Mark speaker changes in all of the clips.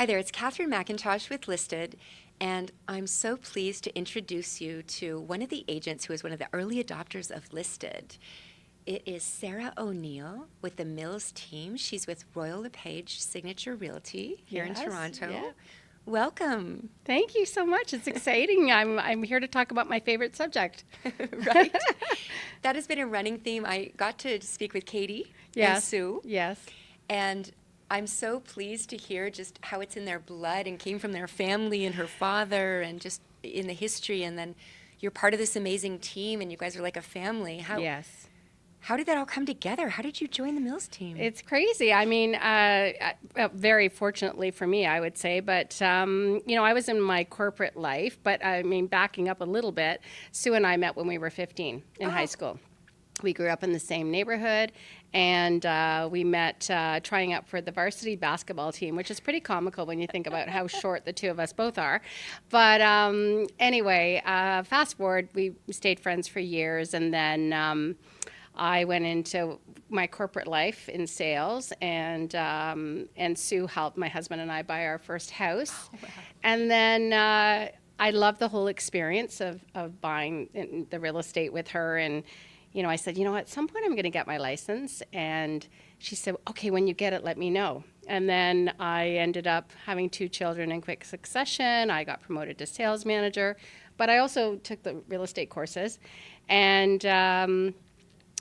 Speaker 1: Hi there, it's Catharine MacIntosh with Listed, and I'm so pleased to introduce you to one of the agents who is one of the early adopters of Listed. It is Sarah O'Neill with the Mills team. She's with Royal LePage Signature Realty here in
Speaker 2: Yes,
Speaker 1: Toronto.
Speaker 2: yeah.
Speaker 1: Welcome.
Speaker 2: Thank you so much. It's exciting. I'm here to talk about my favorite subject.
Speaker 1: Right? That has been a running theme. I got to speak with Katie and
Speaker 2: Yes,
Speaker 1: Sue,
Speaker 2: yes.
Speaker 1: and I'm so pleased to hear just how it's in their blood and came from their family and her father and just in the history. And then you're part of this amazing team and you guys are like a family.
Speaker 2: Yes.
Speaker 1: How did that all come together? How did you join the Mills team?
Speaker 2: It's crazy. I mean, very fortunately for me, I would say. But, I was in my corporate life. But, I mean, backing up a little bit, Sue and I met when we were 15 in high school. We grew up in the same neighborhood, and we met trying out for the varsity basketball team, which is pretty comical when you think about how short the two of us both are. But anyway, fast forward, we stayed friends for years, and then I went into my corporate life in sales, and Sue helped my husband and I buy our first house.
Speaker 1: Oh, wow.
Speaker 2: And then I loved the whole experience of buying the real estate with her. And, I said, at some point I'm going to get my license. And she said, okay, when you get it, let me know. And then I ended up having 2 children in quick succession. I got promoted to sales manager, but I also took the real estate courses. And I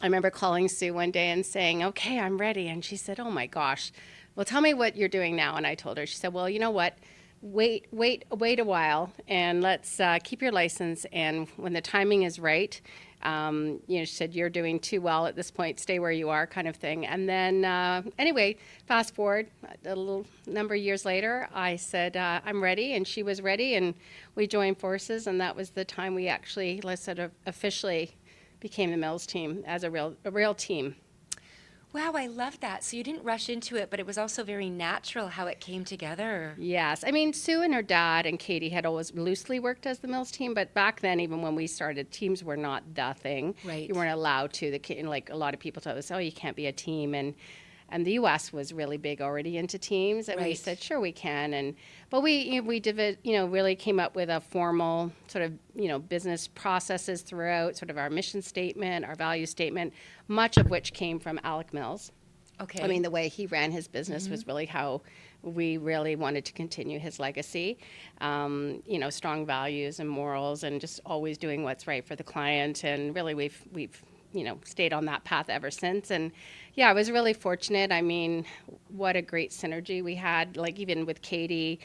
Speaker 2: remember calling Sue one day and saying, okay, I'm ready. And she said, oh my gosh, well, tell me what you're doing now. And I told her, she said, well, you know what? Wait a while and let's keep your license. And when the timing is right, she said, you're doing too well at this point, stay where you are kind of thing. And then anyway, fast forward a little number of years later, I said, I'm ready. And she was ready. And we joined forces. And that was the time we actually, let's sort of officially became the Mills team as a real team.
Speaker 1: Wow, I love that. So you didn't rush into it, but it was also very natural how it came together.
Speaker 2: Yes. I mean, Sue and her dad and Katie had always loosely worked as the Mills team, but back then, even when we started, teams were not the thing.
Speaker 1: Right.
Speaker 2: You weren't allowed to. Like a lot of people told us, oh, you can't be a team. And the U.S. was really big already into teams, and we
Speaker 1: Right.
Speaker 2: said, sure, we can. But we really came up with a formal sort of, business processes throughout, sort of our mission statement, our value statement, much of which came from Alec Mills.
Speaker 1: Okay.
Speaker 2: I mean, the way he ran his business was really how we really wanted to continue his legacy. Strong values and morals, and just always doing what's right for the client. And really, we've stayed on that path ever since. And yeah, I was really fortunate. I mean, what a great synergy we had, like even with Katie,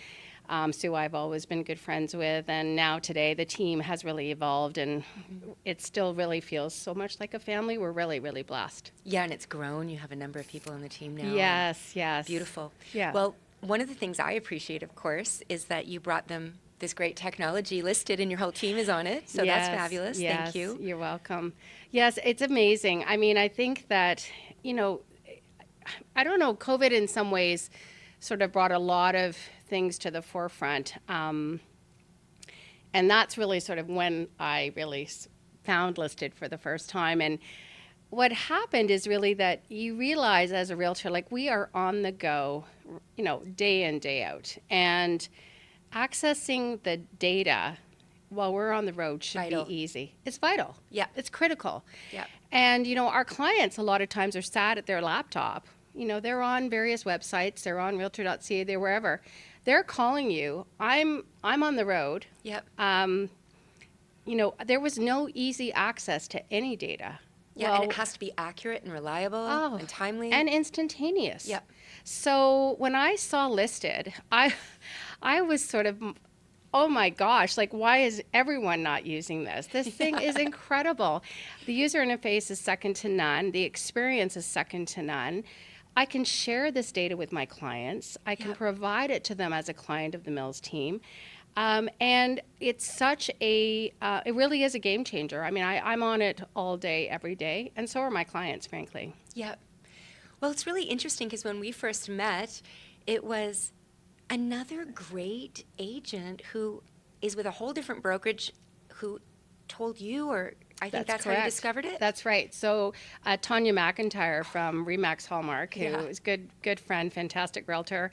Speaker 2: Sue I've always been good friends with. And now today the team has really evolved, and it still really feels so much like a family. We're really, really blessed.
Speaker 1: Yeah, and it's grown. You have a number of people on the team now.
Speaker 2: Yes.
Speaker 1: Beautiful.
Speaker 2: Yeah.
Speaker 1: Well, one of the things I appreciate, of course, is that you brought them this great technology Listed and your whole team is on it. So
Speaker 2: Yes,
Speaker 1: that's fabulous.
Speaker 2: yes,
Speaker 1: Thank you.
Speaker 2: You're welcome. Yes, it's amazing. I mean, I think that, I don't know, COVID in some ways sort of brought a lot of things to the forefront. And that's really sort of when I really found Listed for the first time. And what happened is really that you realize as a realtor, like we are on the go, day in, day out. And accessing the data while we're on the road should
Speaker 1: Vital.
Speaker 2: be easy. It's vital.
Speaker 1: Yeah.
Speaker 2: It's critical.
Speaker 1: Yeah.
Speaker 2: And, our clients a lot of times are sat at their laptop. They're on various websites. They're on realtor.ca, they're wherever. They're calling you. I'm on the road.
Speaker 1: Yep.
Speaker 2: There was no easy access to any data.
Speaker 1: Yeah, and it has to be accurate and reliable and timely.
Speaker 2: And instantaneous.
Speaker 1: Yep.
Speaker 2: So when I saw Listed, I was sort of, oh my gosh, like why is everyone not using this? This thing is incredible. The user interface is second to none. The experience is second to none. I can share this data with my clients. I can provide it to them as a client of the Mills team. And it's such it really is a game changer. I mean, I'm on it all day, every day, and so are my clients, frankly.
Speaker 1: Yep. Well, it's really interesting because when we first met, it was another great agent who is with a whole different brokerage who told you or I think that's how you discovered it?
Speaker 2: That's right. So Tanya MacIntosh from Remax Hallmark, who
Speaker 1: Yeah.
Speaker 2: is good friend, fantastic realtor,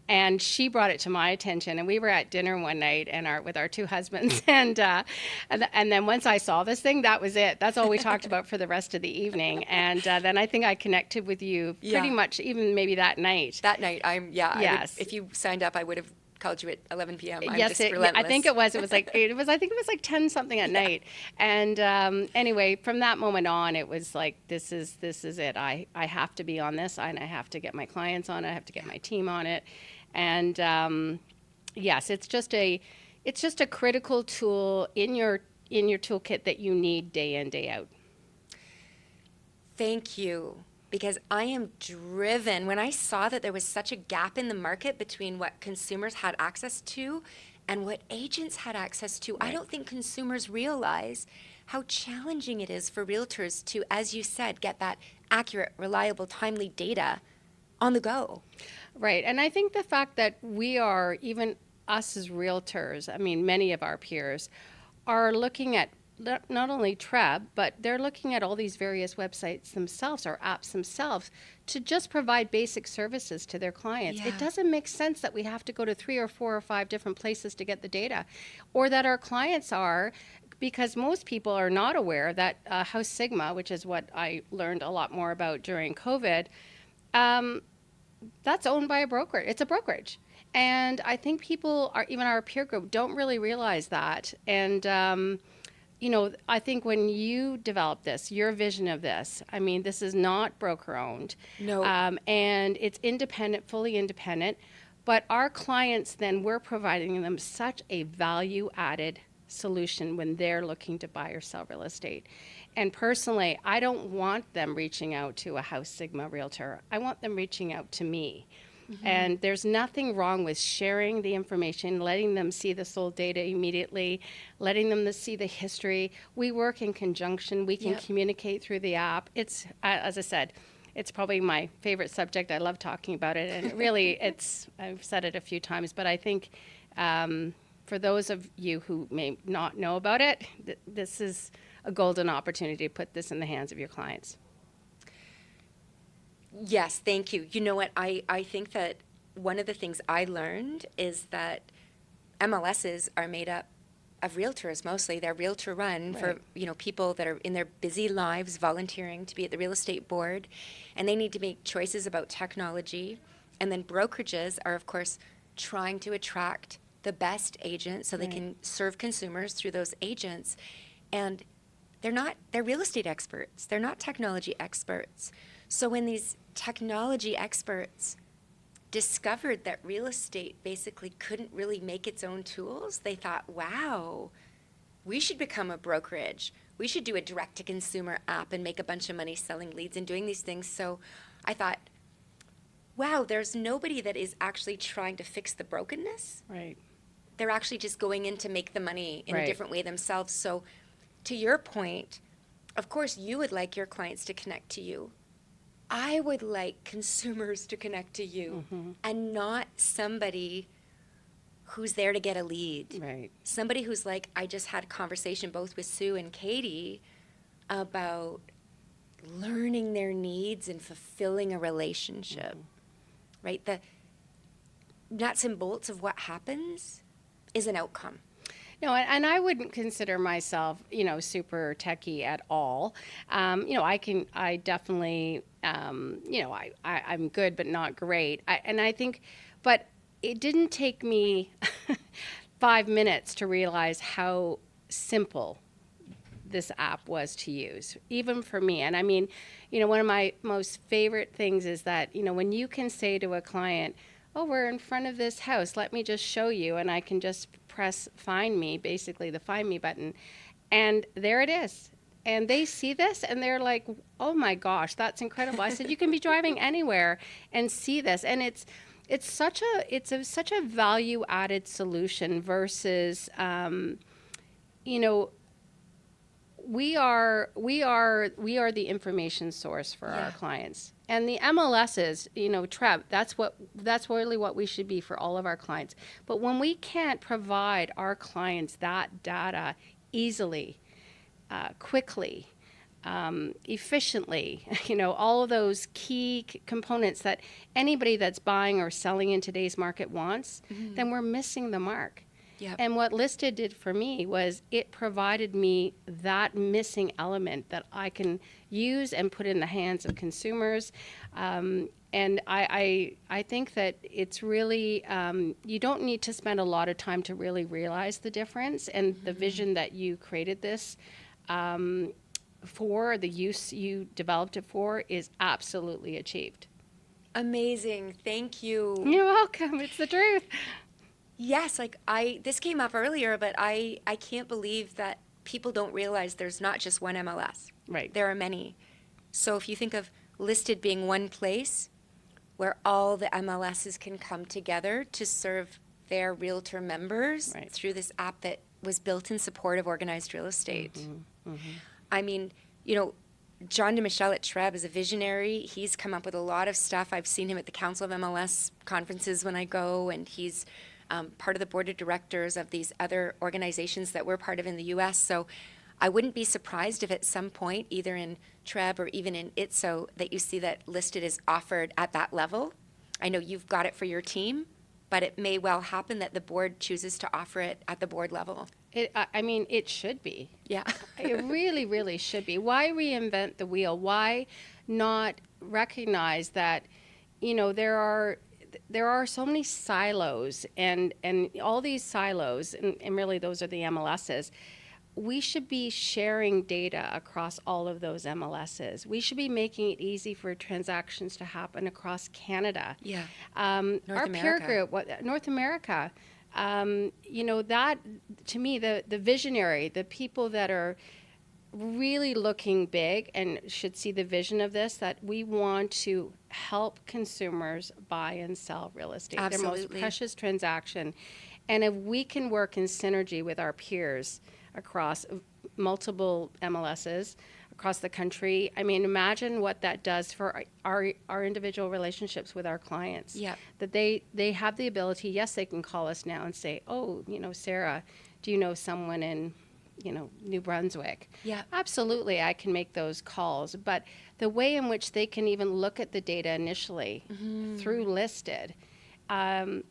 Speaker 2: and she brought it to my attention. And we were at dinner one night with our two husbands, and then once I saw this thing, that was it. That's all we talked about for the rest of the evening. And then I think I connected with you pretty much even maybe that night.
Speaker 1: That night,
Speaker 2: Yes.
Speaker 1: if you signed up, I would have called you at 11 p.m. I'm
Speaker 2: Yes,
Speaker 1: just relentless.
Speaker 2: I think it was. I think it was like 10 something at night. And anyway, from that moment on, it was like, this is it. I have to be on this, and I have to get my clients on it. I have to get my team on it. And yes, it's just a critical tool in your toolkit that you need day in, day out.
Speaker 1: Thank you. Because I am driven. When I saw that there was such a gap in the market between what consumers had access to and what agents had access to, I don't think consumers realize how challenging it is for realtors to, as you said, get that accurate, reliable, timely data on the go.
Speaker 2: Right. And I think the fact that we are, even us as realtors, I mean, many of our peers are looking at not only Treb, but they're looking at all these various websites themselves or apps themselves to just provide basic services to their clients.
Speaker 1: Yeah.
Speaker 2: It doesn't make sense that we have to go to 3 or 4 or 5 different places to get the data, or that our clients are, because most people are not aware that House Sigma, which is what I learned a lot more about during COVID, that's owned by a broker. It's a brokerage. And I think people are, even our peer group, don't really realize that. And I think when you develop this, your vision of this, I mean, this is not broker owned.
Speaker 1: No.
Speaker 2: And it's independent, fully independent. But our clients, then, we're providing them such a value added solution when they're looking to buy or sell real estate. And personally, I don't want them reaching out to a House Sigma realtor. I want them reaching out to me. And there's nothing wrong with sharing the information, letting them see the sold data immediately, letting them see the history. We work in conjunction. We can communicate through the app. It's, as I said, it's probably my favorite subject. I love talking about it. And really, I've said it a few times, but I think for those of you who may not know about it, this is a golden opportunity to put this in the hands of your clients.
Speaker 1: Yes, thank you. You know what? I think that one of the things I learned is that MLSs are made up of realtors mostly. They're realtor run for, people that are in their busy lives volunteering to be at the real estate board, and they need to make choices about technology. And then brokerages are, of course, trying to attract the best agents so they can serve consumers through those agents. And they're real estate experts. They're not technology experts. So when these technology experts discovered that real estate basically couldn't really make its own tools, they thought, wow, we should become a brokerage. We should do a direct-to-consumer app and make a bunch of money selling leads and doing these things. So I thought, wow, there's nobody that is actually trying to fix the brokenness.
Speaker 2: Right.
Speaker 1: They're actually just going in to make the money in a different way themselves. So to your point, of course, you would like your clients to connect to you. I would like consumers to connect to you and not somebody who's there to get a lead.
Speaker 2: Right.
Speaker 1: Somebody who's like, I just had a conversation both with Sue and Katie about learning their needs and fulfilling a relationship, right? The nuts and bolts of what happens is an outcome.
Speaker 2: No, and I wouldn't consider myself, super techie at all. I definitely, I'm good, but not great. But it didn't take me 5 minutes to realize how simple this app was to use, even for me. And I mean, one of my most favorite things is that, when you can say to a client, oh, we're in front of this house, let me just show you, and I can just press find me, basically the find me button, and there it is. And they see this and they're like, oh my gosh, that's incredible. I said, you can be driving anywhere and see this. And it's such a value added solution versus, we are the information source for our clients. And the MLSs, Treb, that's really what we should be for all of our clients. But when we can't provide our clients that data easily, quickly, efficiently, all of those key components that anybody that's buying or selling in today's market wants, then we're missing the mark.
Speaker 1: Yep.
Speaker 2: And what Listed did for me was it provided me that missing element that I can use and put in the hands of consumers. And I think that it's really, you don't need to spend a lot of time to really realize the difference. And the vision that you created this for, the use you developed it for, is absolutely achieved.
Speaker 1: Amazing. Thank you.
Speaker 2: You're welcome. It's the truth.
Speaker 1: Yes, this came up earlier, but I can't believe that people don't realize there's not just one MLS.
Speaker 2: Right.
Speaker 1: There are many. So if you think of Listed being one place where all the MLSs can come together to serve their realtor members through this app that was built in support of organized real estate. I mean, John DeMichelle at Treb is a visionary. He's come up with a lot of stuff. I've seen him at the Council of MLS conferences when I go, and he's part of the board of directors of these other organizations that we're part of in the U.S. So I wouldn't be surprised if at some point, either in Treb or even in ITSO, that you see that Listed is offered at that level. I know you've got it for your team, but it may well happen that the board chooses to offer it at the board level.
Speaker 2: It should be.
Speaker 1: Yeah.
Speaker 2: It really, really should be. Why reinvent the wheel? Why not recognize that, there are so many silos, and all these silos, and really those are the MLSs. We should be sharing data across all of those MLSs. We should be making it easy for transactions to happen across Canada.
Speaker 1: Yeah.
Speaker 2: Our peer group, North America, that, to me, the visionary, the people that are really looking big and should see the vision of this, that we want to help consumers buy and sell real estate.
Speaker 1: Absolutely.
Speaker 2: Their most precious transaction. And if we can work in synergy with our peers across multiple MLSs across the country, imagine what that does for our individual relationships with our clients.
Speaker 1: Yeah.
Speaker 2: That they have the ability, yes, they can call us now and say, oh, Sarah, do you know someone in New Brunswick?
Speaker 1: Yeah.
Speaker 2: Absolutely, I can make those calls. But the way in which they can even look at the data initially through Listed, we're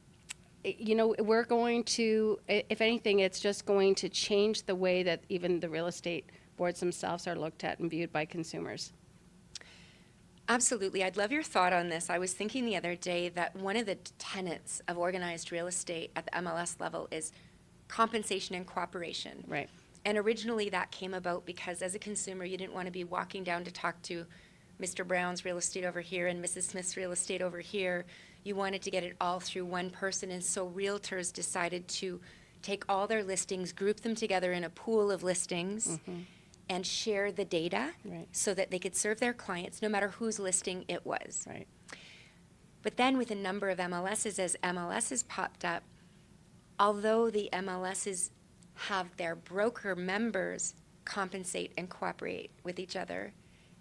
Speaker 2: going to, if anything, it's just going to change the way that even the real estate boards themselves are looked at and viewed by consumers.
Speaker 1: Absolutely. I'd love your thought on this. I was thinking the other day that one of the tenets of organized real estate at the MLS level is compensation and cooperation.
Speaker 2: Right.
Speaker 1: And originally that came about because as a consumer, you didn't want to be walking down to talk to Mr. Brown's real estate over here and Mrs. Smith's real estate over here. You wanted to get it all through one person. And so realtors decided to take all their listings, group them together in a pool of listings, and share the data so that they could serve their clients no matter whose listing it was.
Speaker 2: Right.
Speaker 1: But then with a number of MLSs, as MLSs popped up, although the MLSs have their broker members compensate and cooperate with each other,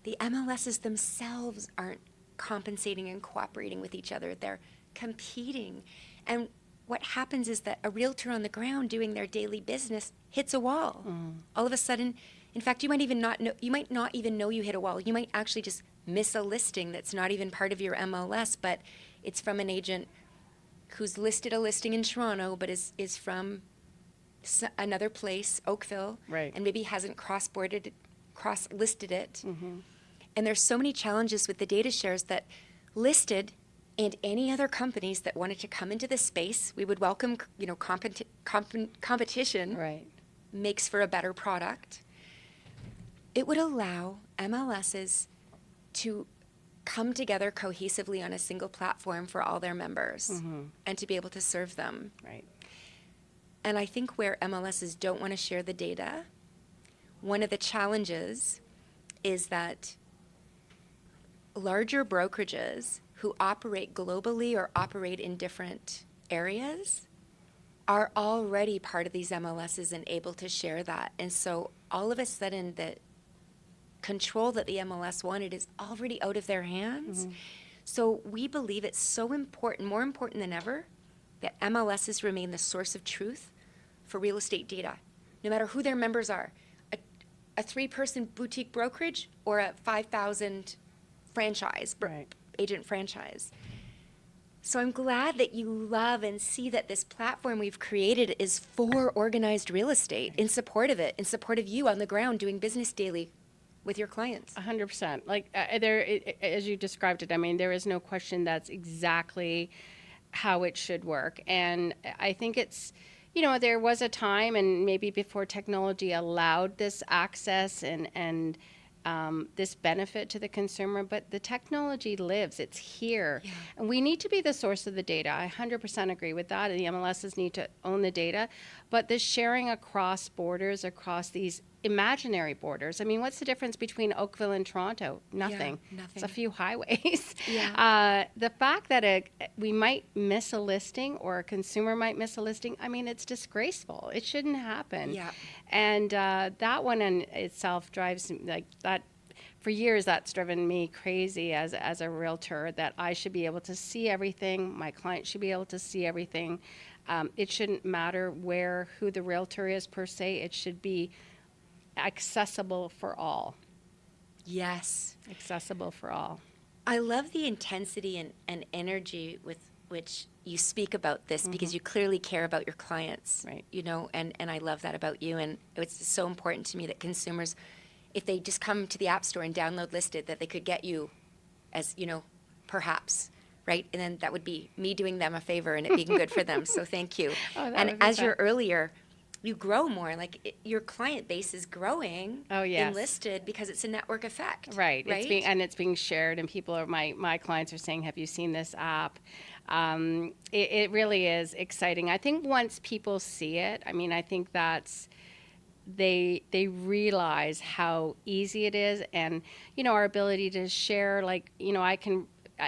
Speaker 1: the MLSs themselves aren't compensating and cooperating with each other. They're competing. And what happens is that a realtor on the ground doing their daily business hits a wall. All of a sudden, in fact, you might not even know you hit a wall. You might actually just miss a listing that's not even part of your MLS, but it's from an agent who's listed a listing in Toronto, but is from another place, Oakville, and maybe hasn't cross-listed it. And there's so many challenges with the data shares that Listed and any other companies that wanted to come into this space, we would welcome, competition makes for a better product. It would allow MLSs to come together cohesively on a single platform for all their members and to be able to serve them.
Speaker 2: Right.
Speaker 1: And I think where MLSs don't want to share the data, one of the challenges is that larger brokerages who operate globally or operate in different areas are already part of these MLSs and able to share that. And so all of a sudden the control that the MLS wanted is already out of their hands. So we believe it's so important, more important than ever, that MLSs remain the source of truth for real estate data, no matter who their members are. a 3-person boutique brokerage or a 5,000 franchise,
Speaker 2: Right.
Speaker 1: agent franchise. So I'm glad that you love and see that this platform we've created is for organized real estate, in support of it, in support of you on the ground doing business daily with your clients.
Speaker 2: 100%. Like as you described it, I mean, there is no question that's exactly how it should work. And I think it's, there was a time, and maybe before technology allowed this access and this benefit to the consumer, but the technology lives, it's here.
Speaker 1: Yeah.
Speaker 2: And we need to be the source of the data. I 100% agree with that. And the MLSs need to own the data. But the sharing across borders, across these imaginary borders. I mean, what's the difference between Oakville and Toronto? Nothing.
Speaker 1: Yeah, nothing.
Speaker 2: It's a few highways.
Speaker 1: Yeah.
Speaker 2: The fact that we might miss a listing, or a consumer might miss a listing, I mean, it's disgraceful. It shouldn't happen.
Speaker 1: Yeah.
Speaker 2: And that one in itself drives like that. For years, that's driven me crazy as a realtor, that I should be able to see everything. My client should be able to see everything. It shouldn't matter who the realtor is per se. It should be accessible for all.
Speaker 1: Yes.
Speaker 2: Accessible for all.
Speaker 1: I love the intensity and energy with which you speak about this, because you clearly care about your clients.
Speaker 2: Right.
Speaker 1: And I love that about you. And it's so important to me that consumers, if they just come to the App Store and download Listed, that they could get you as, perhaps, right? And then that would be me doing them a favor and it being good for them. So thank you.
Speaker 2: Oh, that
Speaker 1: And
Speaker 2: would be
Speaker 1: as
Speaker 2: fun.
Speaker 1: you're earlier, you grow more. Like your client base is growing
Speaker 2: Oh, yes.
Speaker 1: in Listed because it's a network effect.
Speaker 2: Right.
Speaker 1: Right.
Speaker 2: It's being shared, and people my clients are saying, "Have you seen this app?" It really is exciting. I think once people see it, I mean, I think that's they realize how easy it is, and our ability to share. Like, I can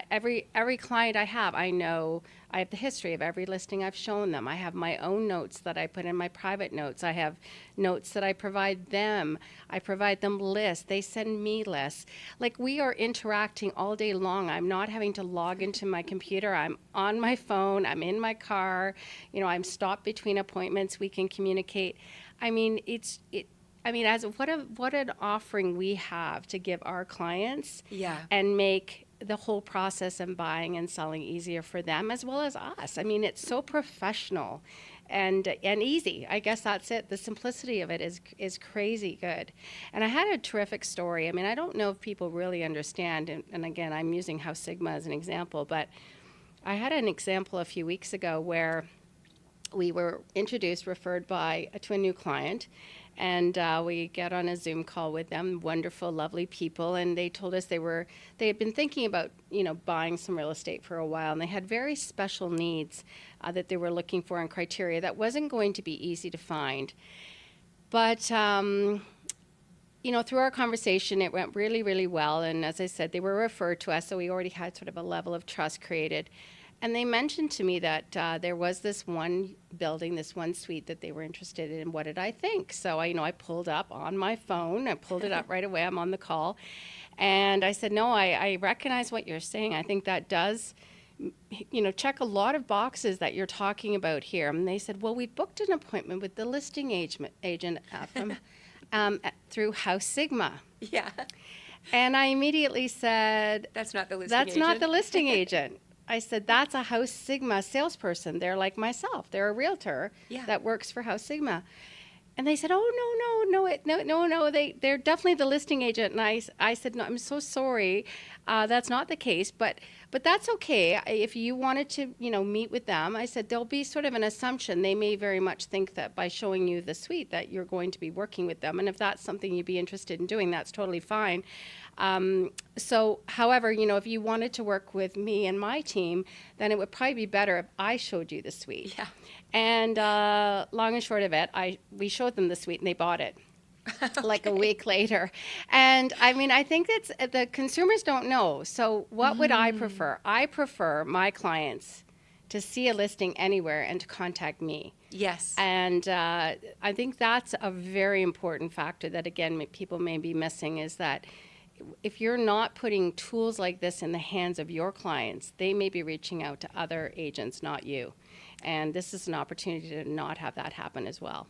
Speaker 2: every client I have, I know I have the history of every listing I've shown them. I have my own notes that I put in my private notes. I have notes that I provide them. I provide them lists. They send me lists. Like, we are interacting all day long. I'm not having to log into my computer. I'm on my phone. I'm in my car. I'm stopped between appointments. We can communicate. I mean, as what an offering we have to give our clients.
Speaker 1: Yeah.
Speaker 2: And make the whole process of buying and selling easier for them as well as us. I mean, it's so professional and easy. I guess that's it. The simplicity of it is crazy good. And I had a terrific story. I mean, I don't know if people really understand, and again, I'm using House Sigma as an example, but I had an example a few weeks ago where we were referred to a new client, and we get on a Zoom call with them. Wonderful, lovely people, and they told us they had been thinking about buying some real estate for a while, and they had very special needs that they were looking for, and criteria that wasn't going to be easy to find. But through our conversation, it went really, really well, and as I said, they were referred to us, so we already had sort of a level of trust created. And they mentioned to me that there was this one building, this one suite that they were interested in. What did I think? So I pulled up on my phone. I pulled it up right away. I'm on the call. And I said, no, I recognize what you're saying. I think that does, check a lot of boxes that you're talking about here. And they said, well, we booked an appointment with the listing agent through House Sigma.
Speaker 1: Yeah.
Speaker 2: And I immediately said,
Speaker 1: That's not the listing
Speaker 2: that's
Speaker 1: agent.
Speaker 2: not the listing agent. I said, that's a House Sigma salesperson. They're like myself. They're a realtor that works for House Sigma. And they said, oh, no, they're definitely the listing agent. And I said, no, I'm so sorry. That's not the case. But that's okay. If you wanted to, meet with them, I said, there'll be sort of an assumption. They may very much think that by showing you the suite that you're going to be working with them. And if that's something you'd be interested in doing, that's totally fine. However, if you wanted to work with me and my team, then it would probably be better if I showed you the suite.
Speaker 1: Yeah.
Speaker 2: And long and short of it, we showed them the suite and they bought it. Like a week later. And I mean, I think it's the consumers don't know. So what would I prefer? I prefer my clients to see a listing anywhere and to contact me.
Speaker 1: Yes.
Speaker 2: And I think that's a very important factor that, again, people may be missing, is that if you're not putting tools like this in the hands of your clients, they may be reaching out to other agents, not you. And this is an opportunity to not have that happen as well.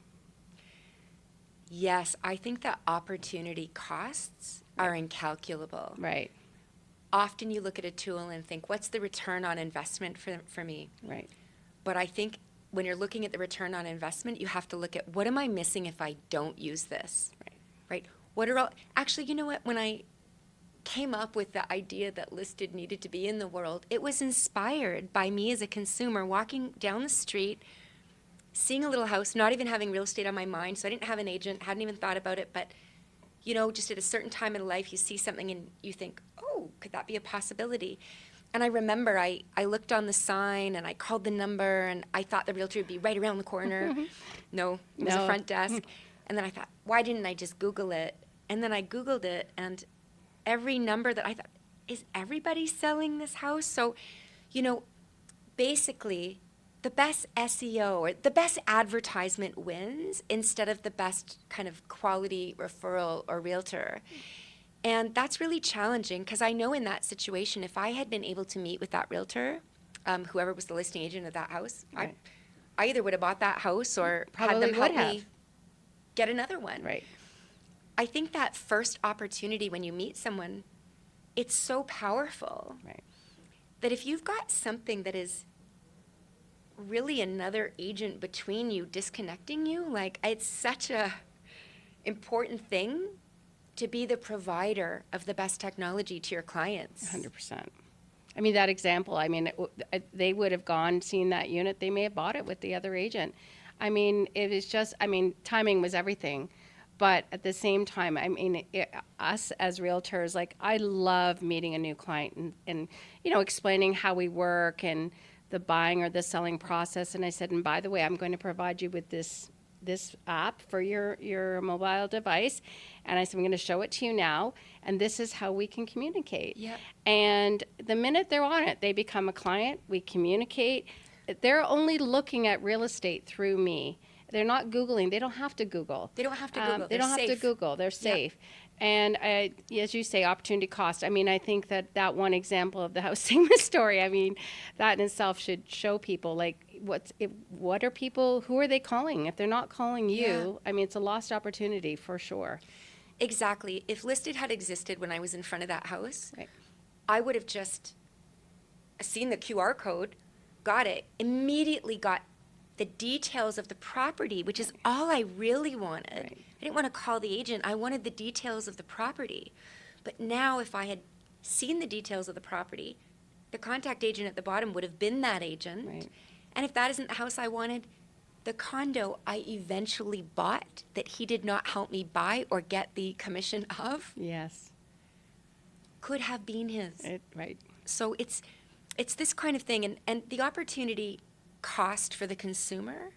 Speaker 1: Yes, I think that opportunity costs are incalculable.
Speaker 2: Right,
Speaker 1: Often you look at a tool and think, what's the return on investment for me?
Speaker 2: right.
Speaker 1: But I think when you're looking at the return on investment, you have to look at, what am I missing if I don't use this?
Speaker 2: Right.
Speaker 1: Right? What are all, actually, you know what? When I came up with the idea that Listed needed to be in the world, it was inspired by me as a consumer walking down the street, seeing a little house, not even having real estate on my mind. So I didn't have an agent, hadn't even thought about it. But, you know, just at a certain time in life, you see something and you think, oh, could that be a possibility? And I remember I looked on the sign and I called the number and I thought the realtor would be right around the corner. No, it was a
Speaker 2: No.
Speaker 1: front desk. And then I thought, why didn't I just Google it? And then I Googled it, and every number that I thought, is everybody selling this house? So, you know, basically, the best SEO or the best advertisement wins instead of the best kind of quality referral or realtor. And that's really challenging, because I know in that situation, if I had been able to meet with that realtor, whoever was the listing agent of that house,
Speaker 2: Right.
Speaker 1: I either would have bought that house or
Speaker 2: Probably
Speaker 1: had them help
Speaker 2: would have.
Speaker 1: me get another one.
Speaker 2: Right.
Speaker 1: I think that first opportunity when you meet someone, it's so powerful
Speaker 2: Right.
Speaker 1: that if you've got something that is really another agent between you, disconnecting you, like, it's such a important thing to be the provider of the best technology to your clients.
Speaker 2: 100%. I mean, that example, I mean, they would have gone, seen that unit, they may have bought it with the other agent. I mean, it is just, I mean, timing was everything. But at the same time, I mean, us as realtors, like, I love meeting a new client and, you know, explaining how we work and the buying or the selling process. And I said, and by the way, I'm going to provide you with this app for your mobile device. And I said, I'm going to show it to you now. And this is how we can communicate.
Speaker 1: Yep.
Speaker 2: And the minute they're on it, they become a client. We communicate. They're only looking at real estate through me. They're not Googling. They don't have to Google.
Speaker 1: They don't have to Google.
Speaker 2: They
Speaker 1: They're
Speaker 2: don't have to
Speaker 1: safe.
Speaker 2: Google. They're safe. And as you say, opportunity cost. I mean, I think that one example of the housing story, I mean, that in itself should show people, like, what are people, who are they calling? If they're not calling you, I mean, it's a lost opportunity for sure.
Speaker 1: Exactly. If Listed had existed when I was in front of that house,
Speaker 2: Right.
Speaker 1: I would have just seen the QR code, got it, immediately got the details of the property, which is all I really wanted.
Speaker 2: Right.
Speaker 1: I didn't want to call the agent. I wanted the details of the property. But now if I had seen the details of the property, the contact agent at the bottom would have been that agent.
Speaker 2: Right.
Speaker 1: And if that isn't the house I wanted, the condo I eventually bought that he did not help me buy or get the commission of
Speaker 2: Yes.
Speaker 1: could have been his.
Speaker 2: Right.
Speaker 1: So it's this kind of thing, and the opportunity cost for the consumer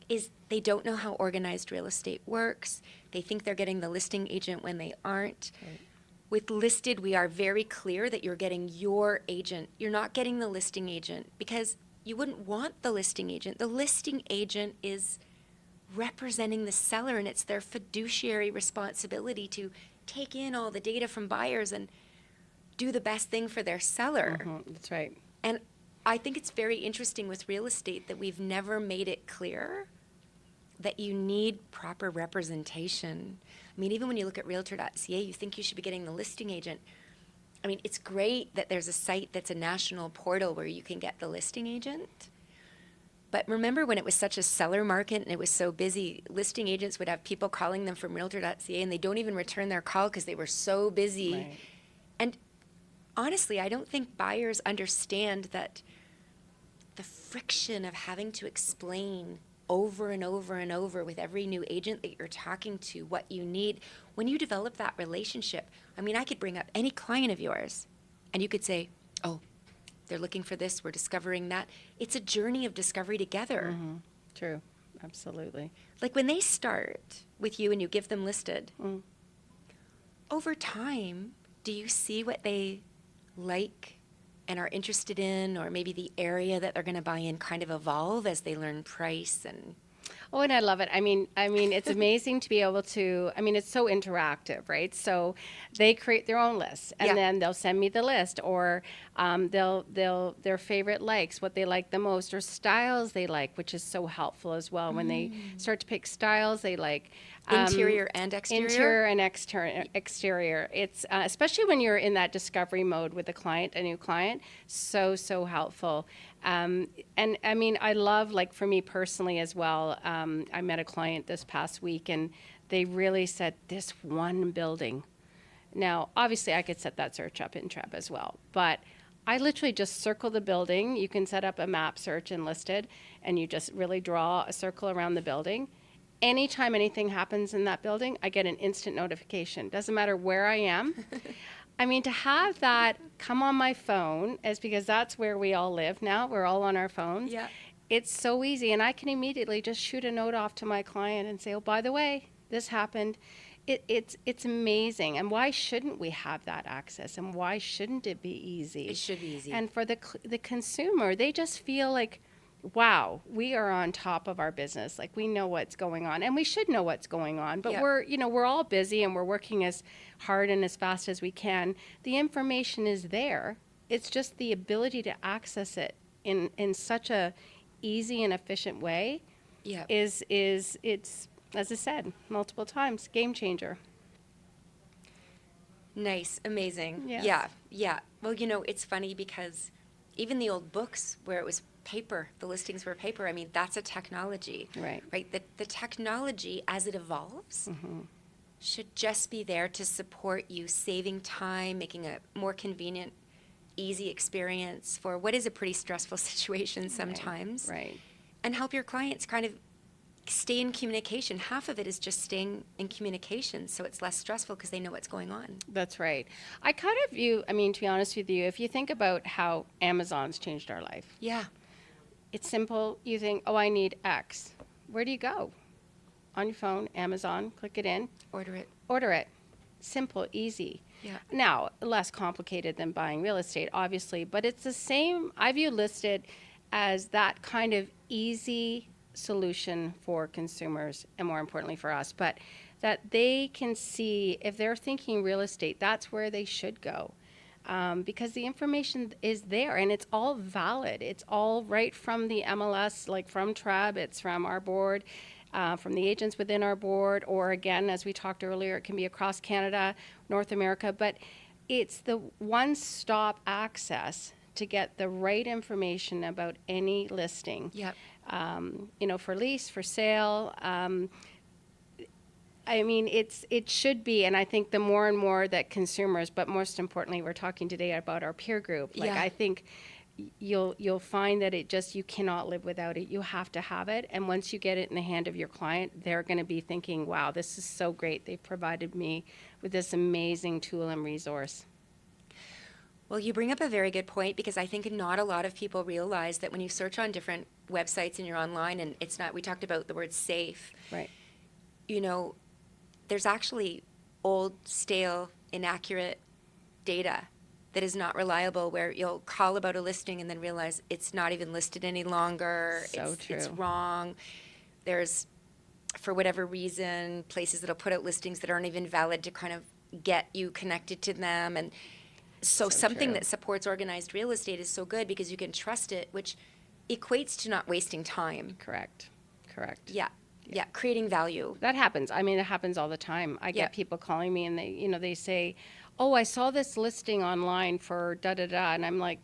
Speaker 1: is they don't know how organized real estate works. They think they're getting the listing agent when they aren't.
Speaker 2: Right.
Speaker 1: With Listed, we are very clear that you're getting your agent. You're not getting the listing agent, because you wouldn't want the listing agent. The listing agent is representing the seller, and it's their fiduciary responsibility to take in all the data from buyers and do the best thing for their seller.
Speaker 2: That's right.
Speaker 1: And I think it's very interesting with real estate that we've never made it clear that you need proper representation. I mean, even when you look at realtor.ca, you think you should be getting the listing agent. I mean, it's great that there's a site that's a national portal where you can get the listing agent. But remember when it was such a seller market and it was so busy, listing agents would have people calling them from realtor.ca and they don't even return their call because they were so busy.
Speaker 2: Right.
Speaker 1: And honestly, I don't think buyers understand that the friction of having to explain over and over and over with every new agent that you're talking to what you need. When you develop that relationship, I mean, I could bring up any client of yours and you could say, oh, they're looking for this, we're discovering that. It's a journey of discovery together.
Speaker 2: True. Absolutely.
Speaker 1: Like when they start with you and you give them Listed, over time, do you see what they like and are interested in, or maybe the area that they're going to buy in kind of evolve as they learn price? And
Speaker 2: Oh, and I love it. I mean, it's amazing to be able to. I mean, it's so interactive, right? So they create their own lists, and
Speaker 1: Yeah.
Speaker 2: then they'll send me the list, or they'll their favorite likes, what they like the most, or styles they like, which is so helpful as well. When they start to pick styles they like,
Speaker 1: Interior and exterior?
Speaker 2: interior and exterior. It's especially when you're in that discovery mode with a client, a new client, so helpful. And I mean, I love, like, for me personally as well, I met a client this past week and they really said this one building. Now, obviously, I could set that search up in Treb as well, but I literally just circle the building. You can set up a map search and listed, and you just really draw a circle around the building. Anytime anything happens in that building, I get an instant notification. Doesn't matter where I am. I mean, to have that come on my phone is because that's where we all live now. We're all on our phones.
Speaker 1: Yeah.
Speaker 2: It's so easy, and I can immediately just shoot a note off to my client and say, "Oh, by the way, this happened." It's amazing, and why shouldn't we have that access? And why shouldn't it be easy?
Speaker 1: It should be easy.
Speaker 2: And for the consumer, they just feel like, wow, we are on top of our business. Like, we know what's going on, and we should know what's going on. But
Speaker 1: Yeah.
Speaker 2: we're all busy, and we're working as hard and as fast as we can. The information is there. It's just the ability to access it in such a easy and efficient way
Speaker 1: Yeah.
Speaker 2: is it's, as I said multiple times, game changer.
Speaker 1: Nice. Amazing.
Speaker 2: Yes.
Speaker 1: Yeah. Yeah. Well, it's funny because even the old books where it was paper, the listings were paper, I mean, that's a technology.
Speaker 2: Right.
Speaker 1: Right? The technology, as it evolves, should just be there to support you saving time, making a more convenient, easy experience for what is a pretty stressful situation sometimes.
Speaker 2: Right.
Speaker 1: And help your clients kind of stay in communication. Half of it is just staying in communication, so it's less stressful because they know what's going on.
Speaker 2: That's right. I kind of view, I mean, to be honest with you, if you think about how Amazon's changed our life,
Speaker 1: Yeah.
Speaker 2: it's simple. You think, oh, I need X. Where do you go? On your phone, Amazon, click it in,
Speaker 1: Order it.
Speaker 2: order it. Simple, easy.
Speaker 1: Yeah.
Speaker 2: Now, less complicated than buying real estate, obviously, but it's the same. I view listed as that kind of easy solution for consumers, and more importantly for us, but that they can see, if they're thinking real estate, that's where they should go. Because the information is there and it's all valid. It's all right from the MLS, like from Treb, it's from our board, from the agents within our board, or again, as we talked earlier, it can be across Canada, North America, but it's the one-stop access to get the right information about any listing.
Speaker 1: Yep.
Speaker 2: For lease, for sale. I mean, it should be, and I think the more and more that consumers, but most importantly, we're talking today about our peer group. Like,
Speaker 1: Yeah.
Speaker 2: I think you'll find that you cannot live without it. You have to have it, and once you get it in the hand of your client, they're going to be thinking, "Wow, this is so great. They've provided me with this amazing tool and resource."
Speaker 1: Well, you bring up a very good point because I think not a lot of people realize that when you search on different websites and you're online and it's not, we talked about the word safe,
Speaker 2: Right.
Speaker 1: There's actually old, stale, inaccurate data that is not reliable where you'll call about a listing and then realize it's not even listed any longer.
Speaker 2: So
Speaker 1: It's
Speaker 2: true.
Speaker 1: wrong. There's, for whatever reason, places that'll put out listings that aren't even valid to kind of get you connected to them. And so something
Speaker 2: true.
Speaker 1: that supports organized real estate is so good because you can trust it, which equates to not wasting time.
Speaker 2: Correct.
Speaker 1: Yeah. Yeah. Creating value.
Speaker 2: That happens. I mean, it happens all the time. I
Speaker 1: Yeah.
Speaker 2: get people calling me and they say, "Oh, I saw this listing online for da da da," and I'm like,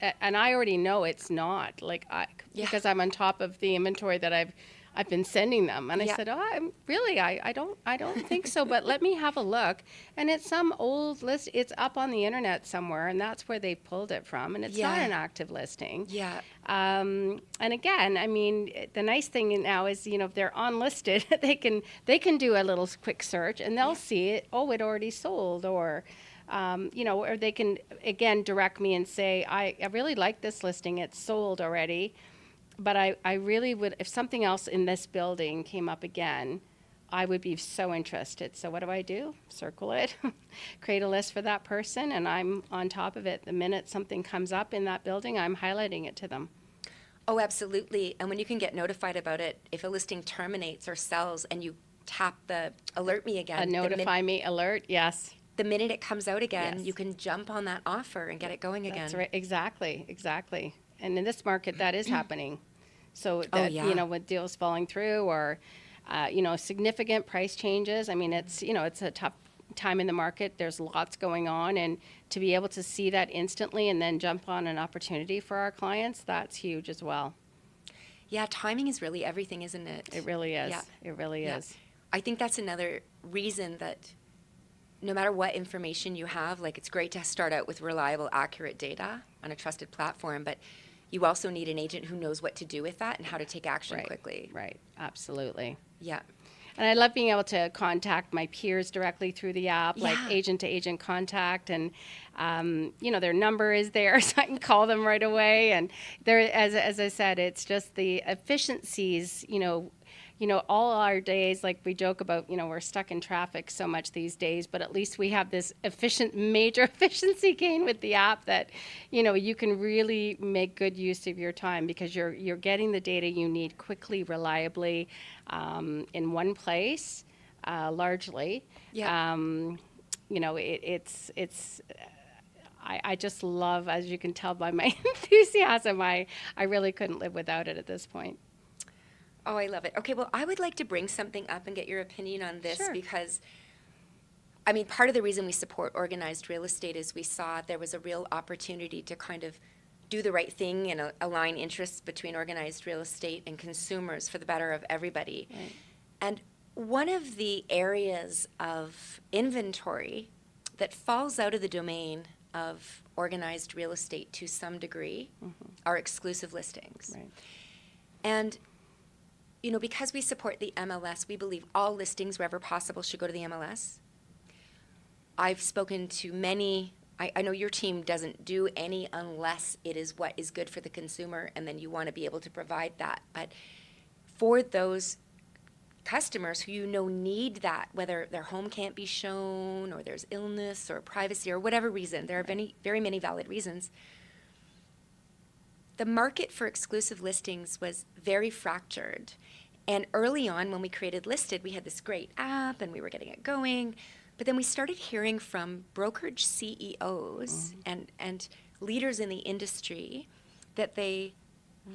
Speaker 2: and I already know it's not, like,
Speaker 1: Yeah.
Speaker 2: because I'm on top of the inventory that I've been sending them, and I
Speaker 1: Yeah.
Speaker 2: said, "Oh, I don't think so, but let me have a look." And it's some old list. It's up on the internet somewhere, and that's where they pulled it from, and it's not
Speaker 1: Yeah.
Speaker 2: an active listing.
Speaker 1: Yeah.
Speaker 2: And again, I mean, the nice thing now is, if they're unlisted, they can do a little quick search and they'll see it. Oh, it already sold, or or they can again direct me and say, I really like this listing. It's sold already, but I really would, if something else in this building came up again, I would be so interested. So what do? Circle it, create a list for that person, and I'm on top of it. The minute something comes up in that building, I'm highlighting it to them.
Speaker 1: Oh, absolutely. And when you can get notified about it, if a listing terminates or sells and you tap the alert me
Speaker 2: A
Speaker 1: again,
Speaker 2: notify me alert, yes.
Speaker 1: the minute it comes out again,
Speaker 2: Yes.
Speaker 1: you can jump on that offer and get it going again.
Speaker 2: That's right. Exactly. Exactly. And in this market, that is happening. So
Speaker 1: Oh,
Speaker 2: that,
Speaker 1: yeah.
Speaker 2: with deals falling through or, significant price changes. I mean, it's a tough time in the market. There's lots going on. And to be able to see that instantly and then jump on an opportunity for our clients, that's huge as well.
Speaker 1: Yeah, timing is really everything, isn't it?
Speaker 2: It really is.
Speaker 1: Yeah.
Speaker 2: It really
Speaker 1: Yeah.
Speaker 2: is.
Speaker 1: I think that's another reason that no matter what information you have, like it's great to start out with reliable, accurate data on a trusted platform, but you also need an agent who knows what to do with that and how to take action
Speaker 2: Right.
Speaker 1: quickly.
Speaker 2: Right. Absolutely.
Speaker 1: Yeah.
Speaker 2: And I love being able to contact my peers directly through the app, like
Speaker 1: Yeah.
Speaker 2: agent to agent contact, and their number is there, so I can call them right away. And there, as I said, it's just the efficiencies. All our days, like we joke about, we're stuck in traffic so much these days, but at least we have this major efficiency gain with the app that, you can really make good use of your time because you're getting the data you need quickly, reliably, in one place, largely.
Speaker 1: Yeah.
Speaker 2: It's I just love, as you can tell by my enthusiasm, I really couldn't live without it at this point.
Speaker 1: Oh, I love it. Okay, well, I would like to bring something up and get your opinion on this
Speaker 2: Sure.
Speaker 1: because, I mean, part of the reason we support organized real estate is we saw there was a real opportunity to kind of do the right thing and align interests between organized real estate and consumers for the better of everybody.
Speaker 2: Right.
Speaker 1: And one of the areas of inventory that falls out of the domain of organized real estate to some degree are exclusive listings.
Speaker 2: Right.
Speaker 1: And because we support the MLS, we believe all listings, wherever possible, should go to the MLS. I've spoken to many. I know your team doesn't do any unless it is what is good for the consumer, and then you want to be able to provide that. But for those customers who need that, whether their home can't be shown or there's illness or privacy or whatever reason, there are very many valid reasons. The market for exclusive listings was very fractured. And early on, when we created Listed, we had this great app and we were getting it going. But then we started hearing from brokerage CEOs and leaders in the industry that they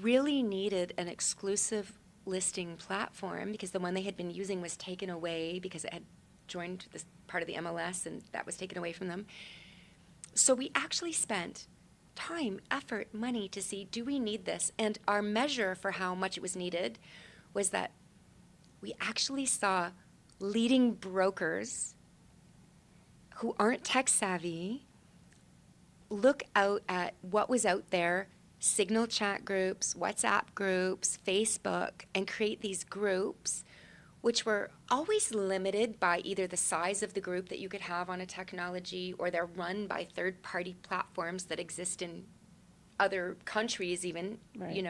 Speaker 1: really needed an exclusive listing platform because the one they had been using was taken away because it had joined this part of the MLS and that was taken away from them. So we actually spent time, effort, money to see, do we need this? And our measure for how much it was needed was that we actually saw leading brokers who aren't tech savvy look out at what was out there, Signal chat groups, WhatsApp groups, Facebook, and create these groups which were always limited by either the size of the group that you could have on a technology or they're run by third-party platforms that exist in other countries even,
Speaker 2: Right.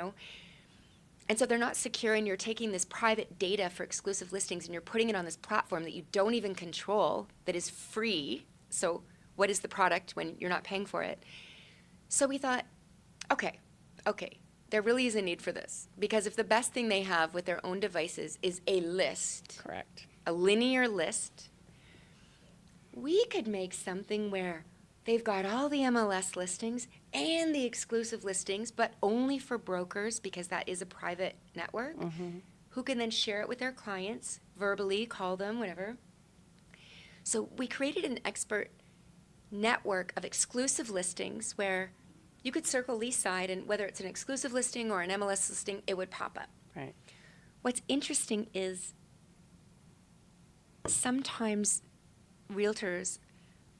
Speaker 1: And so they're not secure, and you're taking this private data for exclusive listings and you're putting it on this platform that you don't even control that is free. So what is the product when you're not paying for it? So we thought, okay, there really is a need for this. Because if the best thing they have with their own devices is a list,
Speaker 2: Correct.
Speaker 1: a linear list, we could make something where they've got all the MLS listings and the exclusive listings, but only for brokers because that is a private network, who can then share it with their clients, verbally, call them, whatever. So we created an expert network of exclusive listings where you could circle lease side, and whether it's an exclusive listing or an MLS listing, it would pop up.
Speaker 2: Right.
Speaker 1: What's interesting is sometimes realtors,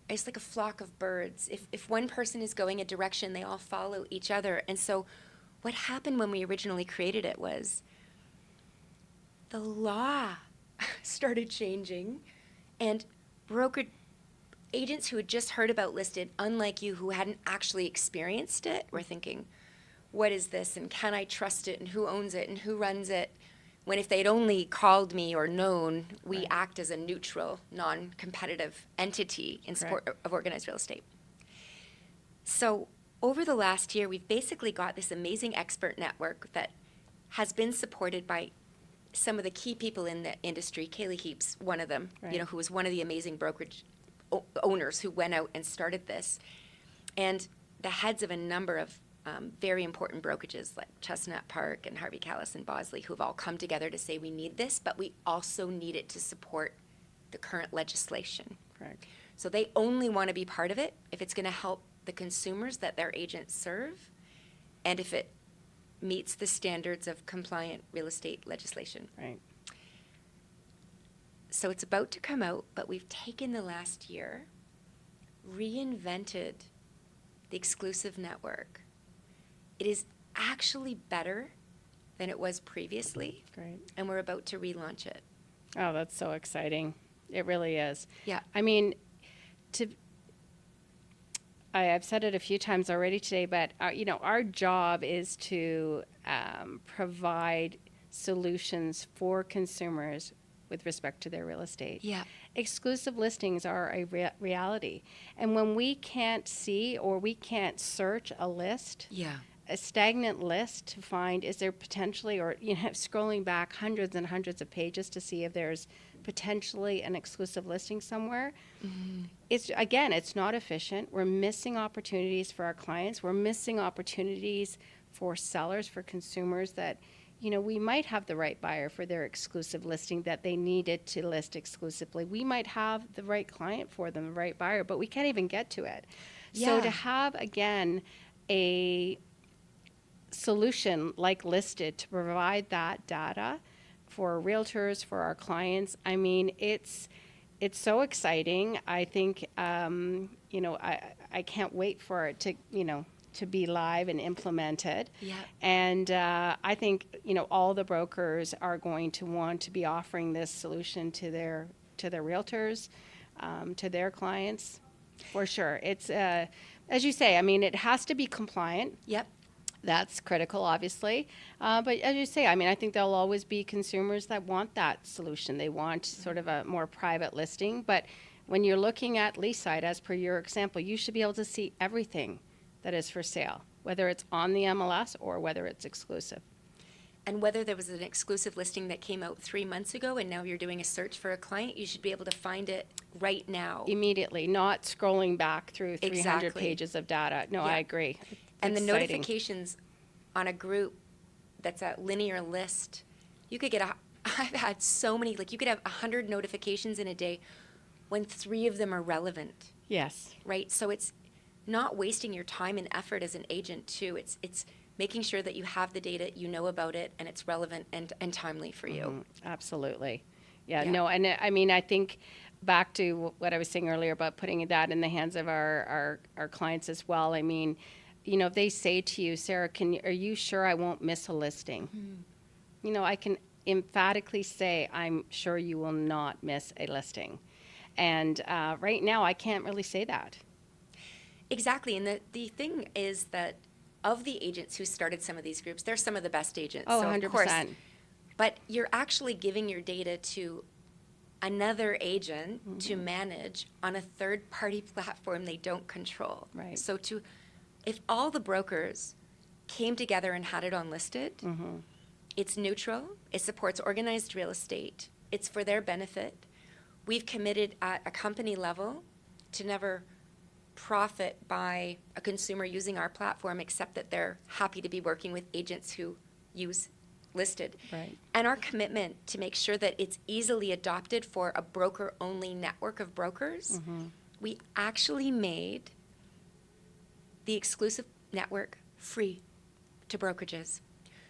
Speaker 1: it's like a flock of birds. If one person is going a direction, they all follow each other. And so what happened when we originally created it was the law started changing, and broker agents who had just heard about Listed, unlike you who hadn't actually experienced it, were thinking, what is this, and can I trust it, and who owns it, and who runs it? When if they'd only called me or known, we
Speaker 2: Right.
Speaker 1: act as a neutral, non-competitive entity in support of organized real estate. So over the last year, we've basically got this amazing expert network that has been supported by some of the key people in the industry. Kaylee Heap's one of them,
Speaker 2: Right.
Speaker 1: who was one of the amazing brokerage owners who went out and started this. And the heads of a number of very important brokerages like Chestnut Park and Harvey Callis and Bosley, who have all come together to say we need this, but we also need it to support the current legislation.
Speaker 2: Correct.
Speaker 1: So they only want to be part of it if it's going to help the consumers that their agents serve, and if it meets the standards of compliant real estate legislation.
Speaker 2: Right.
Speaker 1: So it's about to come out, but we've taken the last year, reinvented the exclusive network. It is actually better than it was previously,
Speaker 2: Great.
Speaker 1: and we're about to relaunch it.
Speaker 2: Oh, that's so exciting. It really is.
Speaker 1: Yeah.
Speaker 2: I mean, I've said it a few times already today, but our job is to provide solutions for consumers with respect to their real estate.
Speaker 1: Yeah.
Speaker 2: Exclusive listings are a reality. And when we can't see or we can't search a list,
Speaker 1: Yeah.
Speaker 2: a stagnant list to find, is there potentially, or scrolling back hundreds and hundreds of pages to see if there's potentially an exclusive listing somewhere, it's not efficient. We're missing opportunities for our clients. We're missing opportunities for sellers, for consumers that, we might have the right buyer for their exclusive listing that they needed to list exclusively. We might have the right client for them, the right buyer, but we can't even get to it. So
Speaker 1: Yeah.
Speaker 2: to have, again, a solution like Listed to provide that data for realtors, for our clients, I mean, it's so exciting. I think, I can't wait for it to be live and implemented.
Speaker 1: Yeah.
Speaker 2: And I think, all the brokers are going to want to be offering this solution to their realtors, to their clients, for sure. It's, as you say, I mean, it has to be compliant.
Speaker 1: Yep.
Speaker 2: That's critical, obviously. But as you say, I mean, I think there'll always be consumers that want that solution. They want sort of a more private listing. But when you're looking at Leaside, as per your example, you should be able to see everything that is for sale, whether it's on the MLS or whether it's exclusive.
Speaker 1: And whether there was an exclusive listing that came out 3 months ago and now you're doing a search for a client, you should be able to find it right now.
Speaker 2: Immediately, not scrolling back through 300
Speaker 1: Exactly.
Speaker 2: pages of data. No,
Speaker 1: Yeah.
Speaker 2: I agree.
Speaker 1: And the
Speaker 2: Exciting.
Speaker 1: notifications on a group that's a linear list, you could get I've had so many, like you could have 100 notifications in a day when 3 of them are relevant,
Speaker 2: Yes.
Speaker 1: right? So it's not wasting your time and effort as an agent too. It's making sure that you have the data, you know about it, and it's relevant and timely for you.
Speaker 2: Absolutely. Yeah,
Speaker 1: Yeah.
Speaker 2: no, and I mean, I think back to what I was saying earlier about putting that in the hands of our clients as well. I mean, if they say to you, Sarah, are you sure I won't miss a listing? I can emphatically say, I'm sure you will not miss a listing. And right now, I can't really say that.
Speaker 1: Exactly. And the thing is that of the agents who started some of these groups, they're some of the best agents.
Speaker 2: Oh,
Speaker 1: so
Speaker 2: 100%.
Speaker 1: Of course, but you're actually giving your data to another agent to manage on a third-party platform they don't control.
Speaker 2: Right.
Speaker 1: So if all the brokers came together and had it on Listed, it's neutral, it supports organized real estate, it's for their benefit. We've committed at a company level to never profit by a consumer using our platform, except that they're happy to be working with agents who use Listed.
Speaker 2: Right.
Speaker 1: And our commitment to make sure that it's easily adopted for a broker-only network of brokers, we actually made the exclusive network free to brokerages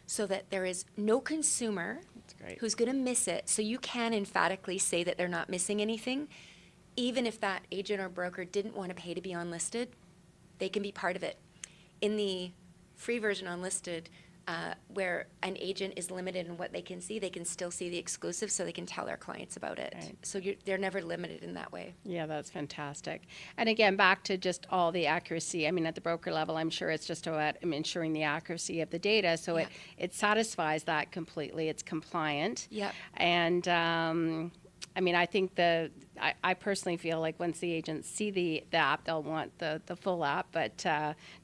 Speaker 1: so that there is no consumer
Speaker 2: That's great.
Speaker 1: who's going to miss it. So you can emphatically say that they're not missing anything. Even if that agent or broker didn't want to pay to be on Listed, they can be part of it. In the free version on Listed, where an agent is limited in what they can still see the exclusive, so they can tell their clients about it.
Speaker 2: Right.
Speaker 1: So they're never limited in that way.
Speaker 2: Yeah, that's fantastic. And again, back to just all the accuracy. I mean, at the broker level, I'm sure it's just about ensuring the accuracy of the data, so
Speaker 1: Yeah.
Speaker 2: it satisfies that completely. It's compliant.
Speaker 1: Yep.
Speaker 2: And I mean, I think I personally feel like once the agents see the app, they'll want the full app, but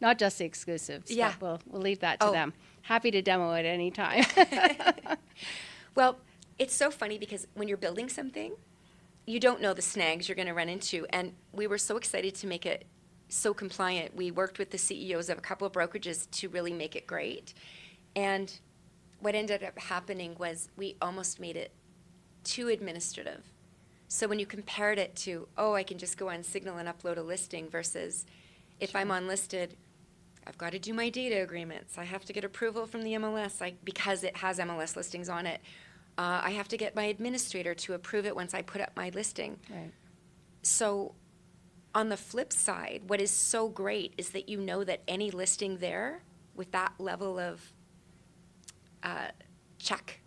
Speaker 2: not just the exclusives.
Speaker 1: Yeah.
Speaker 2: But we'll leave that to
Speaker 1: Oh.
Speaker 2: them. Happy to demo it anytime.
Speaker 1: Well, it's so funny because when you're building something, you don't know the snags you're going to run into. And we were so excited to make it so compliant. We worked with the CEOs of a couple of brokerages to really make it great. And what ended up happening was we almost made it too administrative. So when you compared it to, oh, I can just go on Signal and upload a listing versus if I'm on listed, I've got to do my data agreements. I have to get approval from the MLS because it has MLS listings on it. I have to get my administrator to approve it once I put up my listing.
Speaker 2: Right. So
Speaker 1: on the flip side, what is so great is that you know that any listing there with that level of check